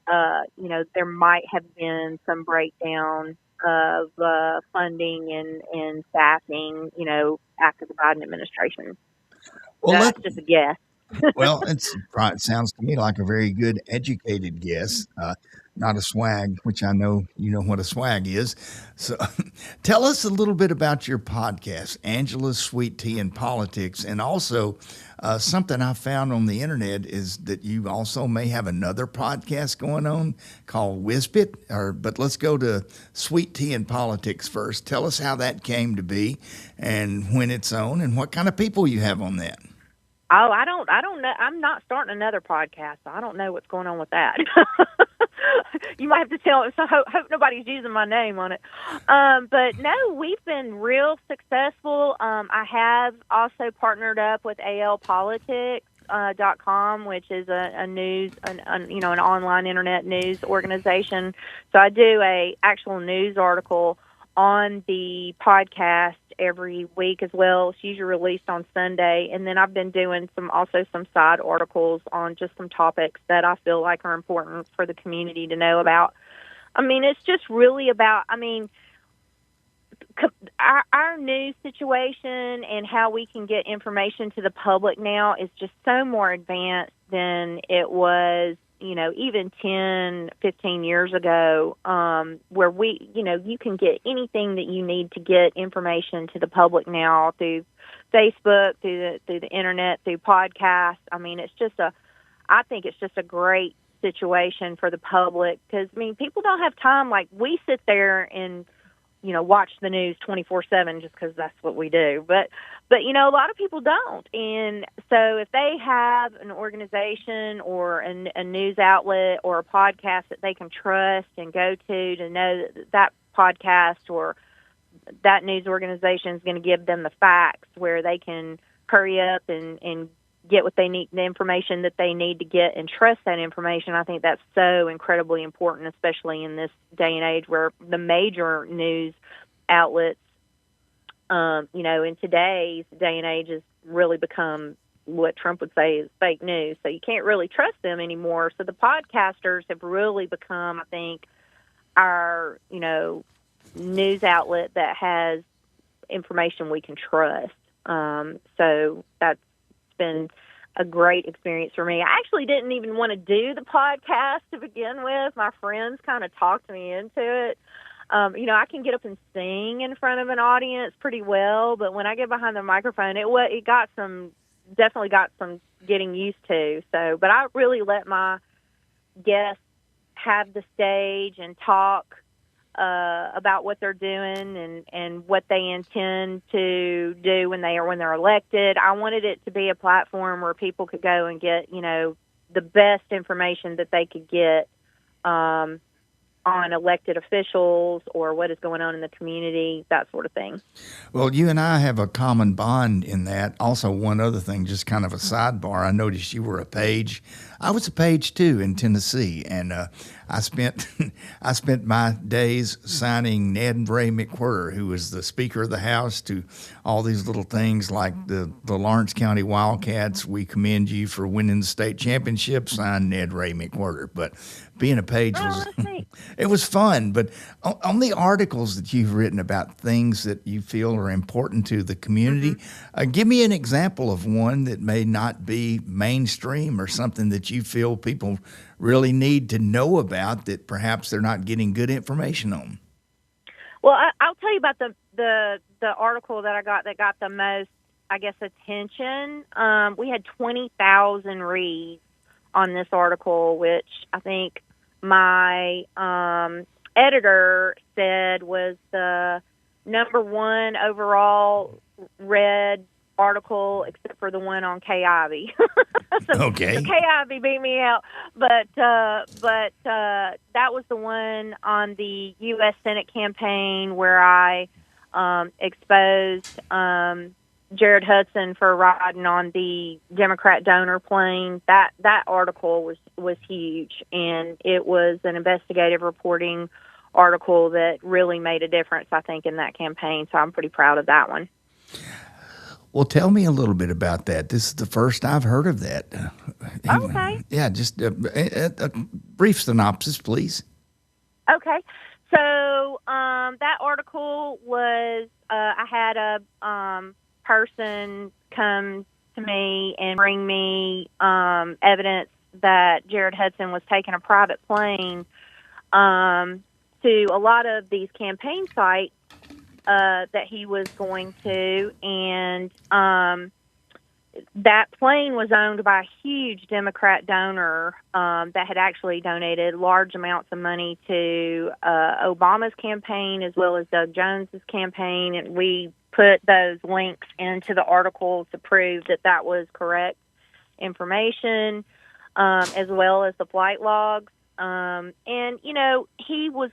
there might have been some breakdown of funding and staffing, after the Biden administration. Well, that's just a guess. Well, it sounds to me like a very good educated guess, not a swag, which I know you know what a swag is. So tell us a little bit about your podcast, Angela's Sweet Tea and Politics, and also something I found on the internet is that you also may have another podcast going on called Whispit, but let's go to Sweet Tea and Politics first. Tell us how that came to be and when it's on and what kind of people you have on that. Oh, I don't know. I'm not starting another podcast. So I don't know what's going on with that. You might have to tell us. So hope nobody's using my name on it. But no, we've been real successful. I have also partnered up with AL Politics. newswealth.com, which is a news, an online internet news organization. So I do a actual news article on the podcast every week as well. It's usually released on Sunday. And then I've been doing some side articles on just some topics that I feel like are important for the community to know about. I mean, it's just really about, our news situation and how we can get information to the public now is just so more advanced than it was, even 10, 15 years ago, where you can get anything that you need to get information to the public now through Facebook, through the internet, through podcasts. I mean, I think it's just a great situation for the public because, people don't have time. Like, we sit there and watch the news 24/7 just because that's what we do. But a lot of people don't. And so if they have an organization or a news outlet or a podcast that they can trust and go to know that podcast or that news organization is going to give them the facts where they can hurry up and get what they need, the information that they need to get, and trust that information. I think that's so incredibly important, especially in this day and age where the major news outlets, in today's day and age has really become what Trump would say is fake news. So you can't really trust them anymore. So the podcasters have really become, I think, our, news outlet that has information we can trust. So that's been a great experience for me. I actually didn't even want to do the podcast to begin with. My friends kind of talked me into it. I can get up and sing in front of an audience pretty well, but when I get behind the microphone, it definitely got some getting used to. So, but I really let my guests have the stage and talk about what they're doing and what they intend to do when they're elected. I wanted it to be a platform where people could go and get, the best information that they could get on elected officials or what is going on in the community, that sort of thing. Well, you and I have a common bond in that. Also, one other thing, just kind of a sidebar, I noticed you were a page. I was a page too in Tennessee, and I spent my days signing Ned Ray McWhirter, who was the Speaker of the House, to all these little things like the Lawrence County Wildcats. We commend you for winning the state championship. Signed Ned Ray McWhirter. But being a page it was fun. But on the articles that you've written about things that you feel are important to the community, give me an example of one that may not be mainstream or something that you feel people really need to know about that perhaps they're not getting good information on. Well, I'll tell you about the article that I got that got the most, I guess, attention. We had 20,000 reads on this article, which I think my editor said was the number one overall read article, except for the one on Kay Ivey. Okay. So Kay Ivey beat me out, but that was the one on the U.S. Senate campaign where I exposed Jared Hudson for riding on the Democrat donor plane. That article was huge, and it was an investigative reporting article that really made a difference, I think, in that campaign. So I'm pretty proud of that one. Well, tell me a little bit about that. This is the first I've heard of that. Okay. Yeah, just a brief synopsis, please. Okay. So that article was, I had a person come to me and bring me evidence that Jared Hudson was taking a private plane to a lot of these campaign sites that he was going to, and that plane was owned by a huge Democrat donor that had actually donated large amounts of money to Obama's campaign as well as Doug Jones's campaign, and we put those links into the article to prove that was correct information, as well as the flight logs. And, he was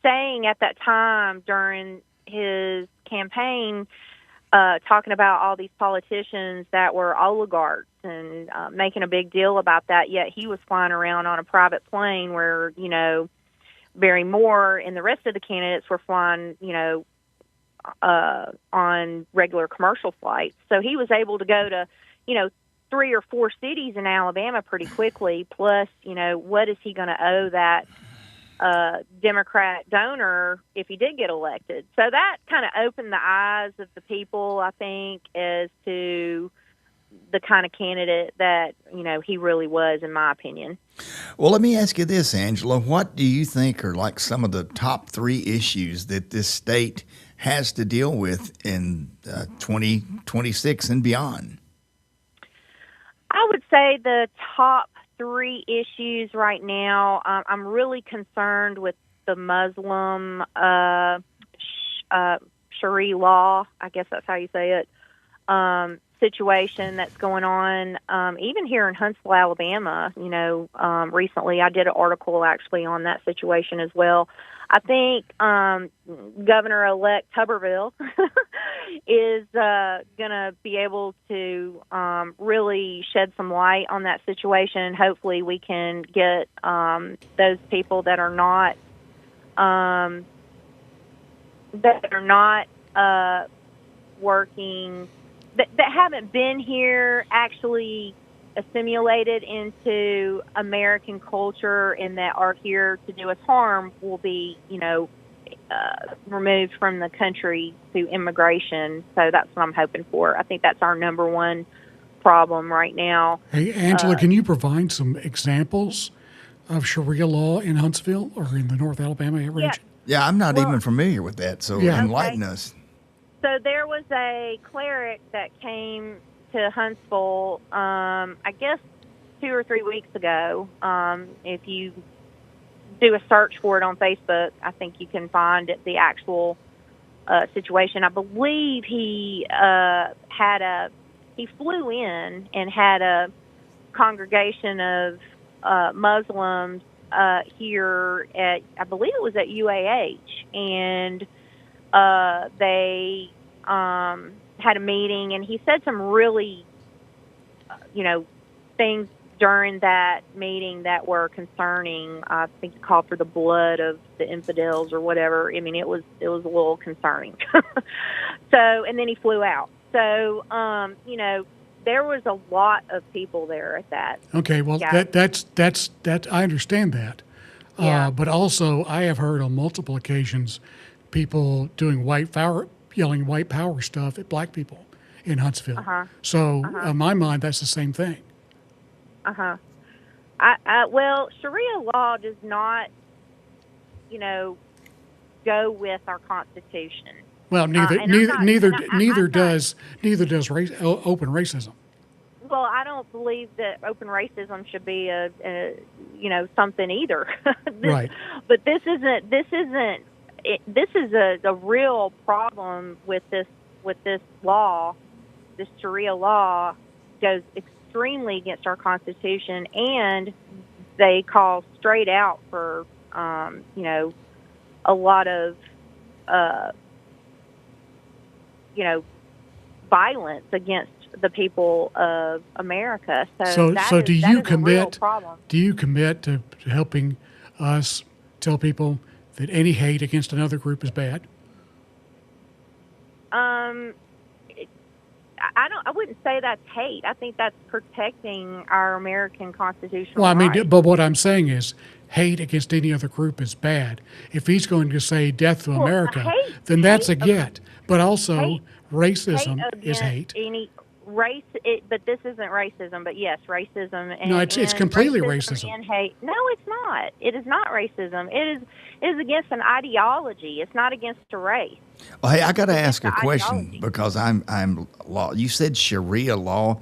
saying at that time during his campaign talking about all these politicians that were oligarchs and making a big deal about that, yet he was flying around on a private plane where, Barry Moore and the rest of the candidates were flying, on regular commercial flights. So he was able to go to, 3 or 4 cities in Alabama pretty quickly. Plus, what is he going to owe that Democrat donor if he did get elected? So that kind of opened the eyes of the people, I think, as to the kind of candidate that, he really was, in my opinion. Well, let me ask you this, Angela. What do you think are like some of the top 3 issues that this state has to deal with in 2026 and beyond? I would say the top 3 issues right now, I'm really concerned with the Muslim Sharia law, I guess that's how you say it, situation that's going on, even here in Huntsville, Alabama. Recently I did an article actually on that situation as well. I think Governor-elect Tuberville is going to be able to really shed some light on that situation. Hopefully we can get those people that are not working, that haven't been here, actually assimilated into American culture and that are here to do us harm will be, removed from the country through immigration. So that's what I'm hoping for. I think that's our number one problem right now. Hey, Angela, can you provide some examples of Sharia law in Huntsville or in the North Alabama region? Yeah, I'm not even familiar with that, so enlighten us. So there was a cleric that came to Huntsville, I guess 2 or 3 weeks ago. If you do a search for it on Facebook, I think you can find the actual situation. I believe he flew in and had a congregation of Muslims here at, I believe it was at UAH, and they had a meeting, and he said some really, things during that meeting that were concerning. I think he called for the blood of the infidels or whatever. I mean, it was a little concerning. So, and then he flew out. So, there was a lot of people there at that. Okay, well, that's I understand that. Yeah. But also, I have heard on multiple occasions people doing yelling white power stuff at black people in Huntsville. So, in my mind, that's the same thing. Well, Sharia law does not, go with our Constitution. Well, neither does open racism. Well, I don't believe that open racism should be a something either. Right. But this is a real problem with this law. This Sharia law goes extremely against our Constitution, and they call straight out for a lot of violence against the people of America. So do you commit to helping us tell people that any hate against another group is bad? I wouldn't say that's hate. I think that's protecting our American constitutional Well, I mean, rights. but what I'm saying is hate against any other group is bad. If he's going to say death to America, then that's a get. But also, racism is hate. Any race, but this isn't racism. But yes, racism. And, no, it's completely racism. And hate. No, it's not. It is not racism. It is against an ideology. It's not against a race. Well, hey, I got to ask a question because I'm law. You said Sharia law.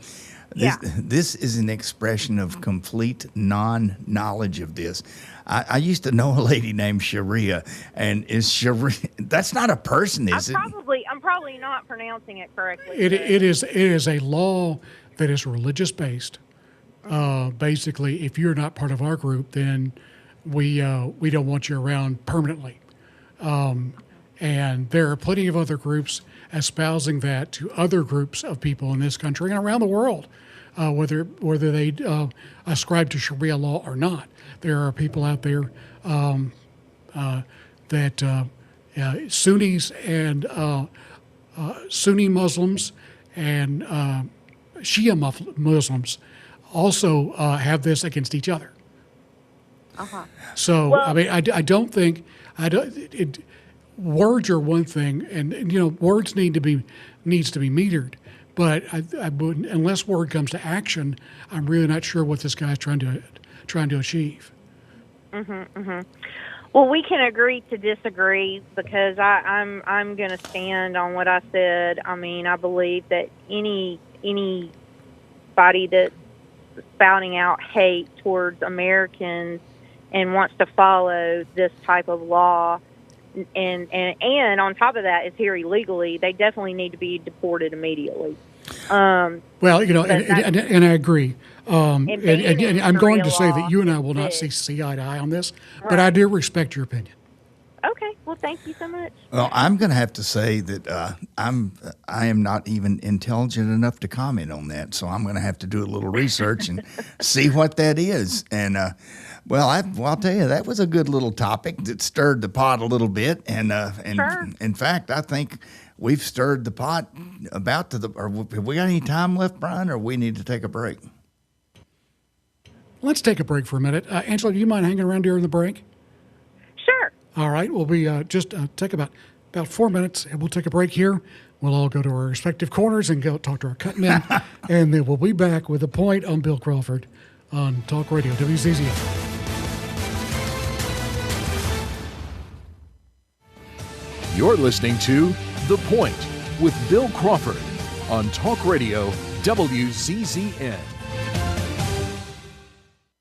This is an expression of complete non-knowledge of this. I used to know a lady named Sharia, and is Sharia? That's not a person, is it? I'm probably not pronouncing it correctly. It is a law that is religious based. Basically, if you're not part of our group, then we don't want you around permanently. And there are plenty of other groups espousing that to other groups of people in this country and around the world, whether they ascribe to Sharia law or not. There are people out there that Sunnis and Sunni Muslims and Shia Muslims also have this against each other. So, well, I mean, I don't think words are one thing, and words needs to be metered. But I wouldn't, unless word comes to action, I'm really not sure what this guy's trying to achieve. Well, we can agree to disagree, because I'm going to stand on what I said. I mean, I believe that anybody that's spouting out hate towards Americans and wants to follow this type of law, and on top of that is here illegally, they definitely need to be deported immediately. Well, and I agree. And I'm going to say that you and I will not see eye to eye on this, but I do respect your opinion. Okay. Well, thank you so much. Well, I'm going to have to say that I am not even intelligent enough to comment on that, so I'm going to have to do a little research and see what that is. And well, I'll tell you, that was a good little topic that stirred the pot a little bit. And sure. In fact, I think we've stirred the pot about to the. Have we got any time left, Brian, or we need to take a break? Let's take a break for a minute. Angela, do you mind hanging around during the break? Sure. All right. Well, we just take about 4 minutes, and we'll take a break here. We'll all go to our respective corners and go talk to our cut men, and then we'll be back with The Point on Bill Crawford on Talk Radio, WCCN. You're listening to The Point with Bill Crawford on Talk Radio, WCCN.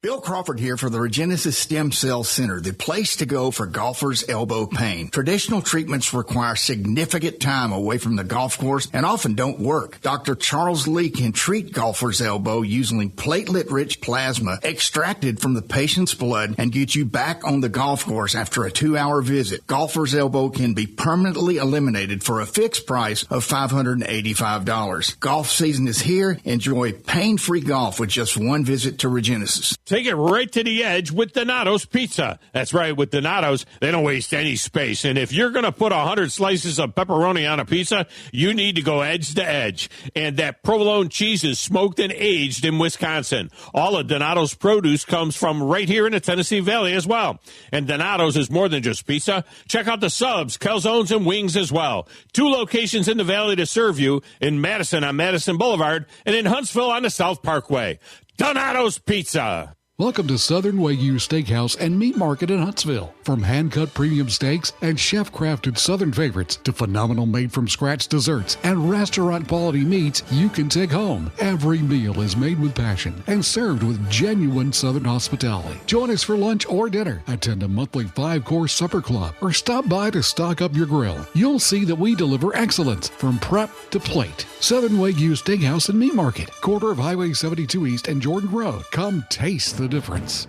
Bill Crawford here for the Regenesis Stem Cell Center, the place to go for golfers' elbow pain. Traditional treatments require significant time away from the golf course and often don't work. Dr. Charles Lee can treat golfers' elbow using platelet-rich plasma extracted from the patient's blood and get you back on the golf course after a 2-hour visit. Golfer's elbow can be permanently eliminated for a fixed price of $585. Golf season is here. Enjoy pain-free golf with just one visit to Regenesis. Take it right to the edge with Donato's Pizza. That's right, with Donato's, they don't waste any space. And if you're going to put 100 slices of pepperoni on a pizza, you need to go edge to edge. And that provolone cheese is smoked and aged in Wisconsin. All of Donato's produce comes from right here in the Tennessee Valley as well. And Donato's is more than just pizza. Check out the subs, calzones, and wings as well. 2 locations in the Valley to serve you, in Madison on Madison Boulevard and in Huntsville on the South Parkway. Donato's Pizza. Welcome to Southern Wagyu Steakhouse and Meat Market in Huntsville. From hand-cut premium steaks and chef-crafted Southern favorites to phenomenal made-from-scratch desserts and restaurant-quality meats you can take home. Every meal is made with passion and served with genuine Southern hospitality. Join us for lunch or dinner. Attend a monthly 5-course supper club or stop by to stock up your grill. You'll see that we deliver excellence from prep to plate. Southern Wagyu Steakhouse and Meat Market, corner of Highway 72 East and Jordan Road. Come taste the difference.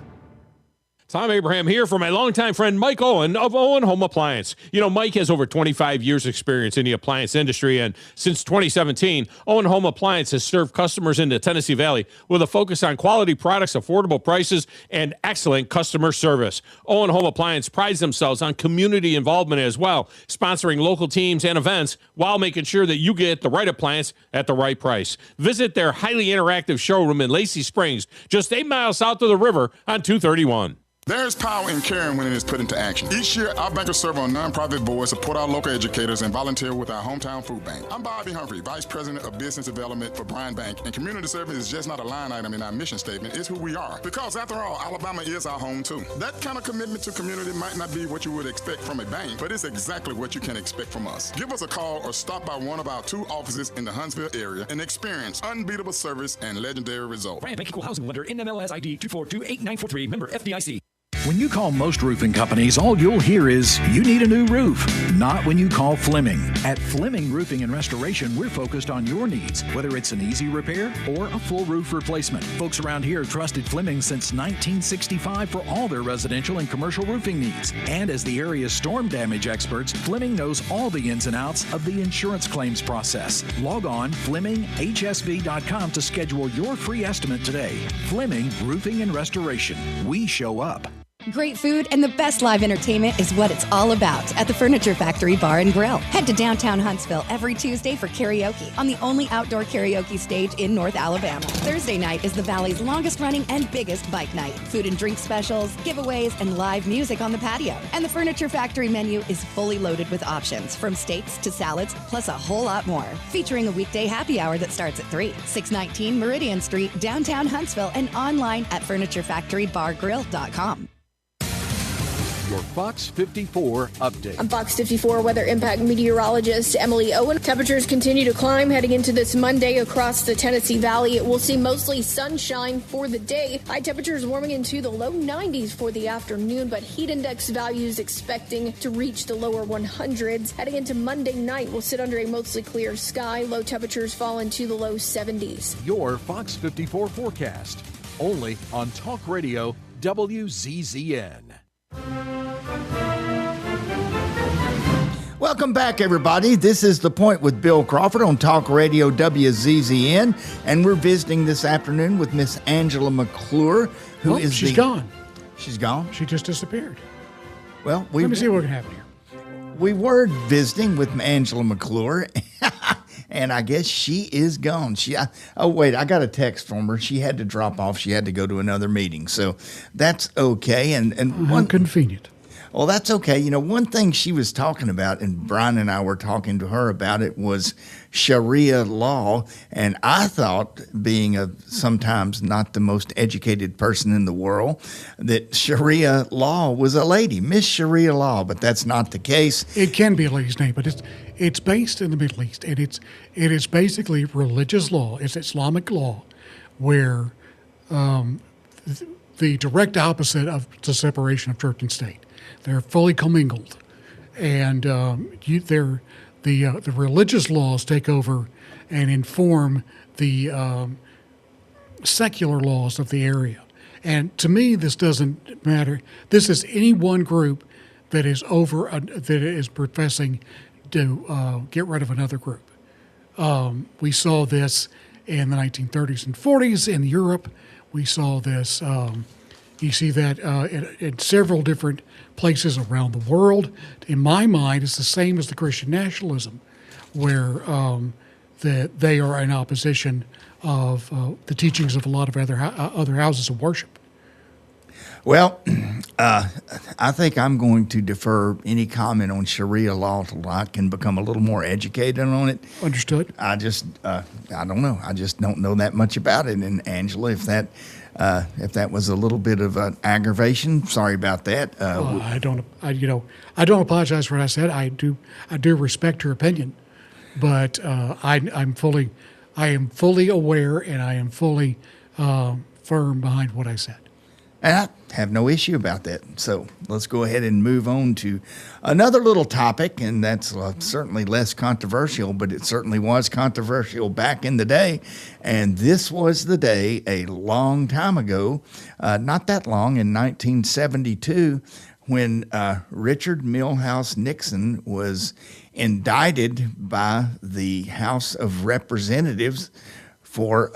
Tom Abraham here for my longtime friend Mike Owen of Owen Home Appliance. You know, Mike has over 25 years experience in the appliance industry, and since 2017, Owen Home Appliance has served customers in the Tennessee Valley with a focus on quality products, affordable prices, and excellent customer service. Owen Home Appliance prides themselves on community involvement as well, sponsoring local teams and events while making sure that you get the right appliance at the right price. Visit their highly interactive showroom in Lacey Springs, just 8 miles south of the river on 231. There's power in caring when it is put into action. Each year, our bankers serve on nonprofit boards, support our local educators, and volunteer with our hometown food bank. I'm Bobby Humphrey, Vice President of Business Development for Bryan Bank, and community service is just not a line item in our mission statement. It's who we are. Because after all, Alabama is our home too. That kind of commitment to community might not be what you would expect from a bank, but it's exactly what you can expect from us. Give us a call or stop by one of our 2 offices in the Huntsville area and experience unbeatable service and legendary results. Bryan Bank Equal Housing Lender, NMLS ID 2428943, member FDIC. When you call most roofing companies, all you'll hear is, you need a new roof. Not when you call Fleming. At Fleming Roofing and Restoration, we're focused on your needs, whether it's an easy repair or a full roof replacement. Folks around here trusted Fleming since 1965 for all their residential and commercial roofing needs. And as the area's storm damage experts, Fleming knows all the ins and outs of the insurance claims process. Log on FlemingHSV.com to schedule your free estimate today. Fleming Roofing and Restoration. We show up. Great food and the best live entertainment is what it's all about at the Furniture Factory Bar and Grill. Head to downtown Huntsville every Tuesday for karaoke on the only outdoor karaoke stage in North Alabama. Thursday night is the Valley's longest running and biggest bike night. Food and drink specials, giveaways, and live music on the patio. And the Furniture Factory menu is fully loaded with options from steaks to salads, plus a whole lot more. Featuring a weekday happy hour that starts at 3. 619 Meridian Street, downtown Huntsville, and online at FurnitureFactoryBarGrill.com. Your Fox 54 update. I'm Fox 54 Weather Impact meteorologist Emily Owen. Temperatures continue to climb heading into this Monday across the Tennessee Valley. It will see mostly sunshine for the day. High temperatures warming into the low 90s for the afternoon, but heat index values expecting to reach the lower 100s. Heading into Monday night, we'll sit under a mostly clear sky. Low temperatures fall into the low 70s. Your Fox 54 forecast. Only on Talk Radio WZZN. Welcome back, everybody. This is The Point with Bill Crawford on Talk Radio WZZN, and we're visiting this afternoon with Miss Angela McClure, she's gone. She's gone? She just disappeared. Well, let me see what can happen here. We were visiting with Angela McClure, and I guess she is gone. Wait, I got a text from her. She had to drop off. She had to go to another meeting, so that's okay. And convenient. Well, that's okay. You know, one thing she was talking about, and Brian and I were talking to her about it, was Sharia law. And I thought, being sometimes not the most educated person in the world, that Sharia law was a lady, Miss Sharia law, but that's not the case. It can be a lady's name, but it's based in the Middle East, and it is basically religious law. It's Islamic law, where the direct opposite of the separation of church and state. They're fully commingled, and the religious laws take over and inform the secular laws of the area. And to me, this doesn't matter. This is any one group that is professing to get rid of another group. We saw this in the 1930s and 40s in Europe. We saw this. You see that in several different places around the world. In my mind, it's the same as the Christian nationalism, where they are in opposition of the teachings of a lot of other houses of worship. Well, I think I'm going to defer any comment on Sharia law till I can become a little more educated on it. Understood. I don't know. I just don't know that much about it. And Angela, if that was a little bit of an aggravation, sorry about that. I don't apologize for what I said. I do respect your opinion, but I am fully aware, and I am fully firm behind what I said. And I have no issue about that. So let's go ahead and move on to another little topic, and that's certainly less controversial, but it certainly was controversial back in the day. And this was the day a long time ago, not that long, in 1972, when Richard Milhous Nixon was indicted by the House of Representatives for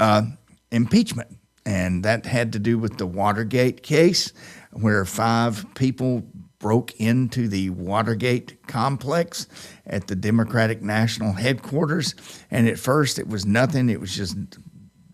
impeachment. And that had to do with the Watergate case, where 5 people broke into the Watergate complex at the Democratic National Headquarters. And at first it was nothing. It was just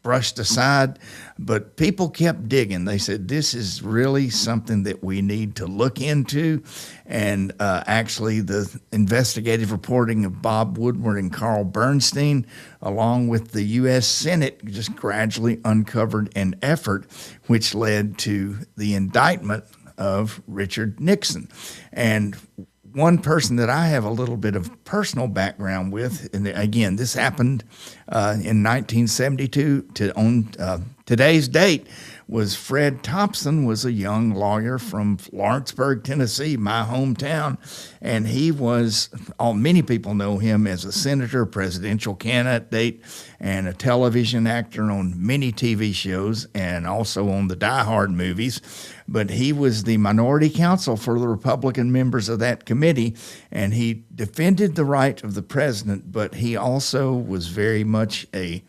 brushed aside. But people kept digging. They said, this is really something that we need to look into. And actually the investigative reporting of Bob Woodward and Carl Bernstein, along with the U.S. Senate, just gradually uncovered an effort which led to the indictment of Richard Nixon. And one person that I have a little bit of personal background with, and again, this happened in 1972 on today's date was Fred Thompson, was a young lawyer from Lawrenceburg, Tennessee, my hometown, and he was, many people know him as a senator, presidential candidate, and a television actor on many TV shows and also on the Die Hard movies. But he was the minority counsel for the Republican members of that committee, and he defended the right of the president, but he also was very much a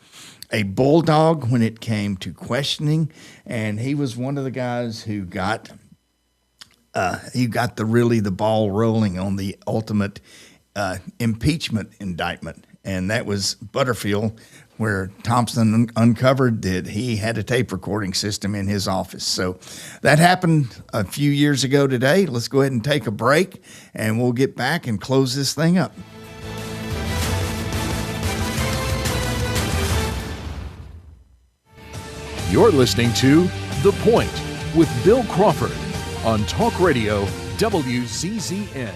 bulldog when it came to questioning, and he was one of the guys who got the ball rolling on the ultimate impeachment indictment, and that was Butterfield, where Thompson uncovered that he had a tape recording system in his office. So that happened a few years ago today. Let's go ahead and take a break, and we'll get back and close this thing up. You're listening to The Point with Bill Crawford on Talk Radio WCZN.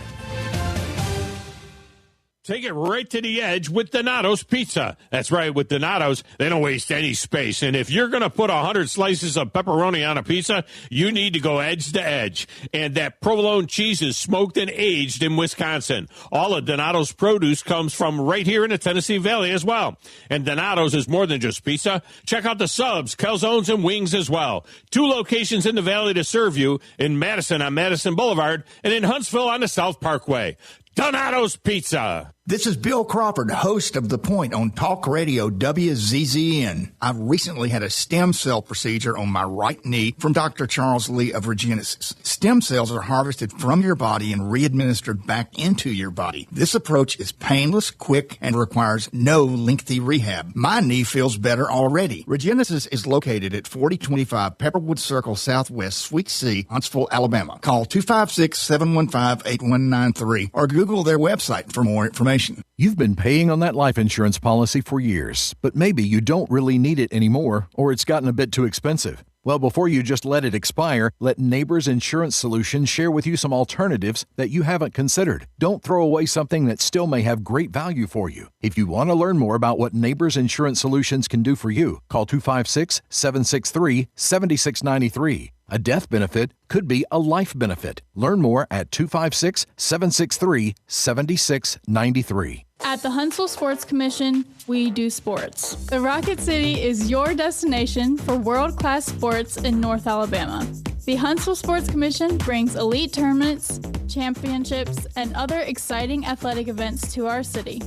Take it right to the edge with Donato's Pizza. That's right, with Donato's, they don't waste any space. And if you're going to put 100 slices of pepperoni on a pizza, you need to go edge to edge. And that provolone cheese is smoked and aged in Wisconsin. All of Donato's produce comes from right here in the Tennessee Valley as well. And Donato's is more than just pizza. Check out the subs, calzones, and wings as well. 2 locations in the Valley to serve you, in Madison on Madison Boulevard and in Huntsville on the South Parkway. Donato's Pizza. This is Bill Crawford, host of The Point on Talk Radio WZZN. I've recently had a stem cell procedure on my right knee from Dr. Charles Lee of Regenesis. Stem cells are harvested from your body and re-administered back into your body. This approach is painless, quick, and requires no lengthy rehab. My knee feels better already. Regenesis is located at 4025 Pepperwood Circle Southwest, Suite C, Huntsville, Alabama. Call 256-715-8193 or Google their website for more information. You've been paying on that life insurance policy for years, but maybe you don't really need it anymore, or it's gotten a bit too expensive. Well, before you just let it expire, let Neighbors Insurance Solutions share with you some alternatives that you haven't considered. Don't throw away something that still may have great value for you. If you want to learn more about what Neighbors Insurance Solutions can do for you, call 256-763-7693. A death benefit could be a life benefit. Learn more at 256-763-7693. At the Huntsville Sports Commission, we do sports. The Rocket City is your destination for world-class sports in North Alabama. The Huntsville Sports Commission brings elite tournaments, championships, and other exciting athletic events to our city.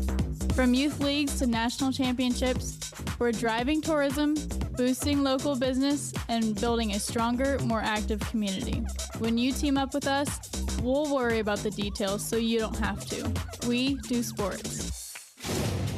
From youth leagues to national championships, we're driving tourism, boosting local business, and building a stronger, more active community. When you team up with us, we'll worry about the details so you don't have to. We do sports.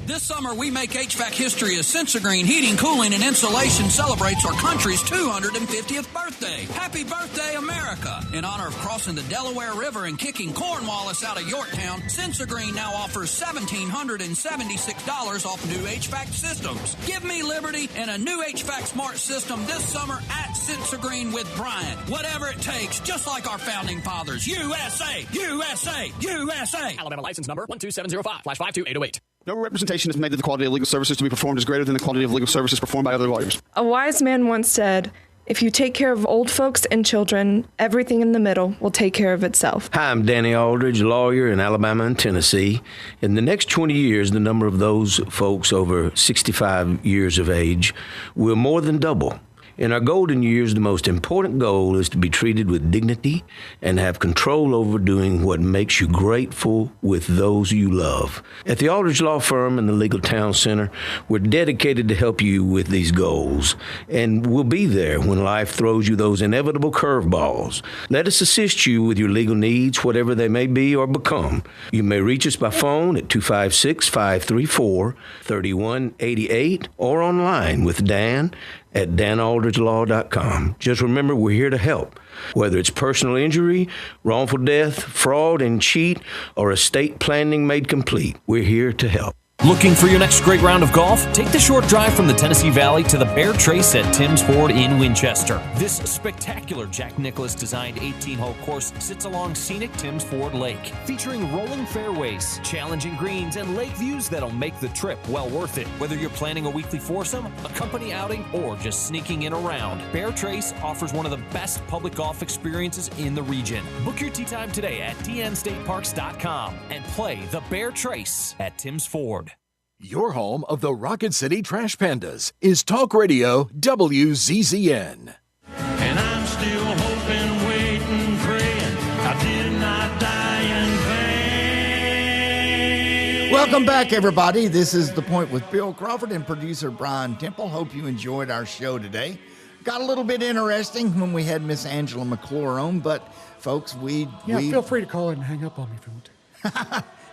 This summer, we make HVAC history as Sensagreen Heating, Cooling, and Insulation celebrates our country's 250th birthday. Happy birthday, America! In honor of crossing the Delaware River and kicking Cornwallis out of Yorktown, Sensagreen now offers $1,776 off new HVAC systems. Give me liberty and a new HVAC smart system this summer at Sensagreen with Brian. Whatever it takes, just like our founding fathers. USA! USA! USA! Alabama license number 12705/52808. No representation is made that the quality of legal services to be performed is greater than the quality of legal services performed by other lawyers. A wise man once said, if you take care of old folks and children, everything in the middle will take care of itself. Hi, I'm Danny Aldridge, lawyer in Alabama and Tennessee. In the next 20 years, the number of those folks over 65 years of age will more than double. In our golden years, the most important goal is to be treated with dignity and have control over doing what makes you grateful with those you love. At the Aldridge Law Firm and the Legal Town Center, we're dedicated to help you with these goals, and we'll be there when life throws you those inevitable curveballs. Let us assist you with your legal needs, whatever they may be or become. You may reach us by phone at 256-534-3188 or online with Dan at danaldridgelaw.com. Just remember, we're here to help. Whether it's personal injury, wrongful death, fraud and cheat, or estate planning made complete, we're here to help. Looking for your next great round of golf? Take the short drive from the Tennessee Valley to the Bear Trace at Tim's Ford in Winchester. This spectacular Jack Nicklaus designed 18-hole course sits along scenic Tim's Ford Lake, featuring rolling fairways, challenging greens, and lake views that'll make the trip well worth it. Whether you're planning a weekly foursome, a company outing, or just sneaking in a round, Bear Trace offers one of the best public golf experiences in the region. Book your tee time today at tnstateparks.com and play the Bear Trace at Tim's Ford. Your home of the Rocket City Trash Pandas is Talk Radio WZZN. And I'm still hoping, waiting, praying I did not die in vain. Welcome back, everybody. This is The Point with Bill Crawford and producer Brian Temple. Hope you enjoyed our show today. Got a little bit interesting when we had Miss Angela McClure on, but folks, feel free to call in and hang up on me if you want to.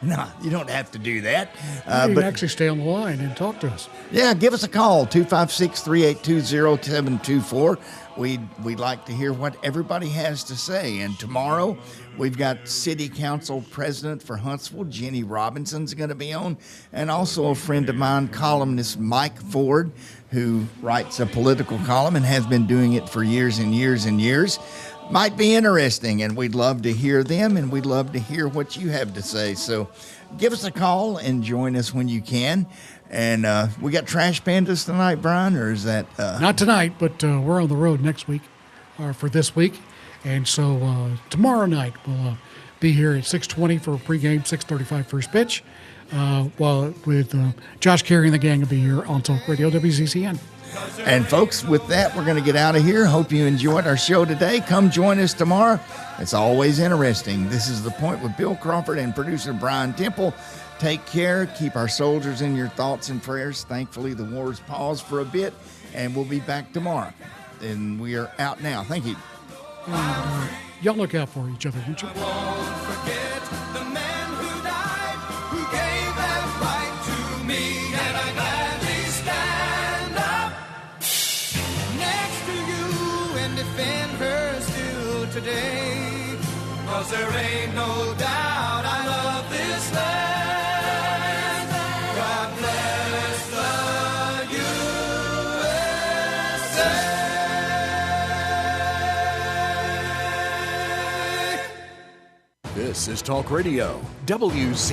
No, you don't have to do that. You can actually stay on the line and talk to us. Yeah, give us a call, 256-382-0724. We'd like to hear what everybody has to say. And tomorrow, we've got City Council President for Huntsville, Jenny Robinson's going to be on, and also a friend of mine, columnist Mike Ford, who writes a political column and has been doing it for years and years and years. Might be interesting, and we'd love to hear them, and we'd love to hear what you have to say. So give us a call and join us when you can. And we got Trash Pandas tonight, Brian, or is that... Not tonight, but we're on the road next week, or for this week. And so tomorrow night we'll be here at 6:20 for a pregame, 6:35 first pitch, while with Josh Carey and the gang will be here on Talk Radio WZZN. And folks, with that, we're going to get out of here. Hope you enjoyed our show today. Come join us tomorrow. It's always interesting. This is The Point with Bill Crawford and producer Brian Temple. Take care. Keep our soldiers in your thoughts and prayers. Thankfully, the war's paused for a bit, and we'll be back tomorrow. And we are out now. Thank you. And, y'all look out for each other, won't you? Today, 'cause there ain't no doubt I love this land. God bless the USA. This is Talk Radio WZ.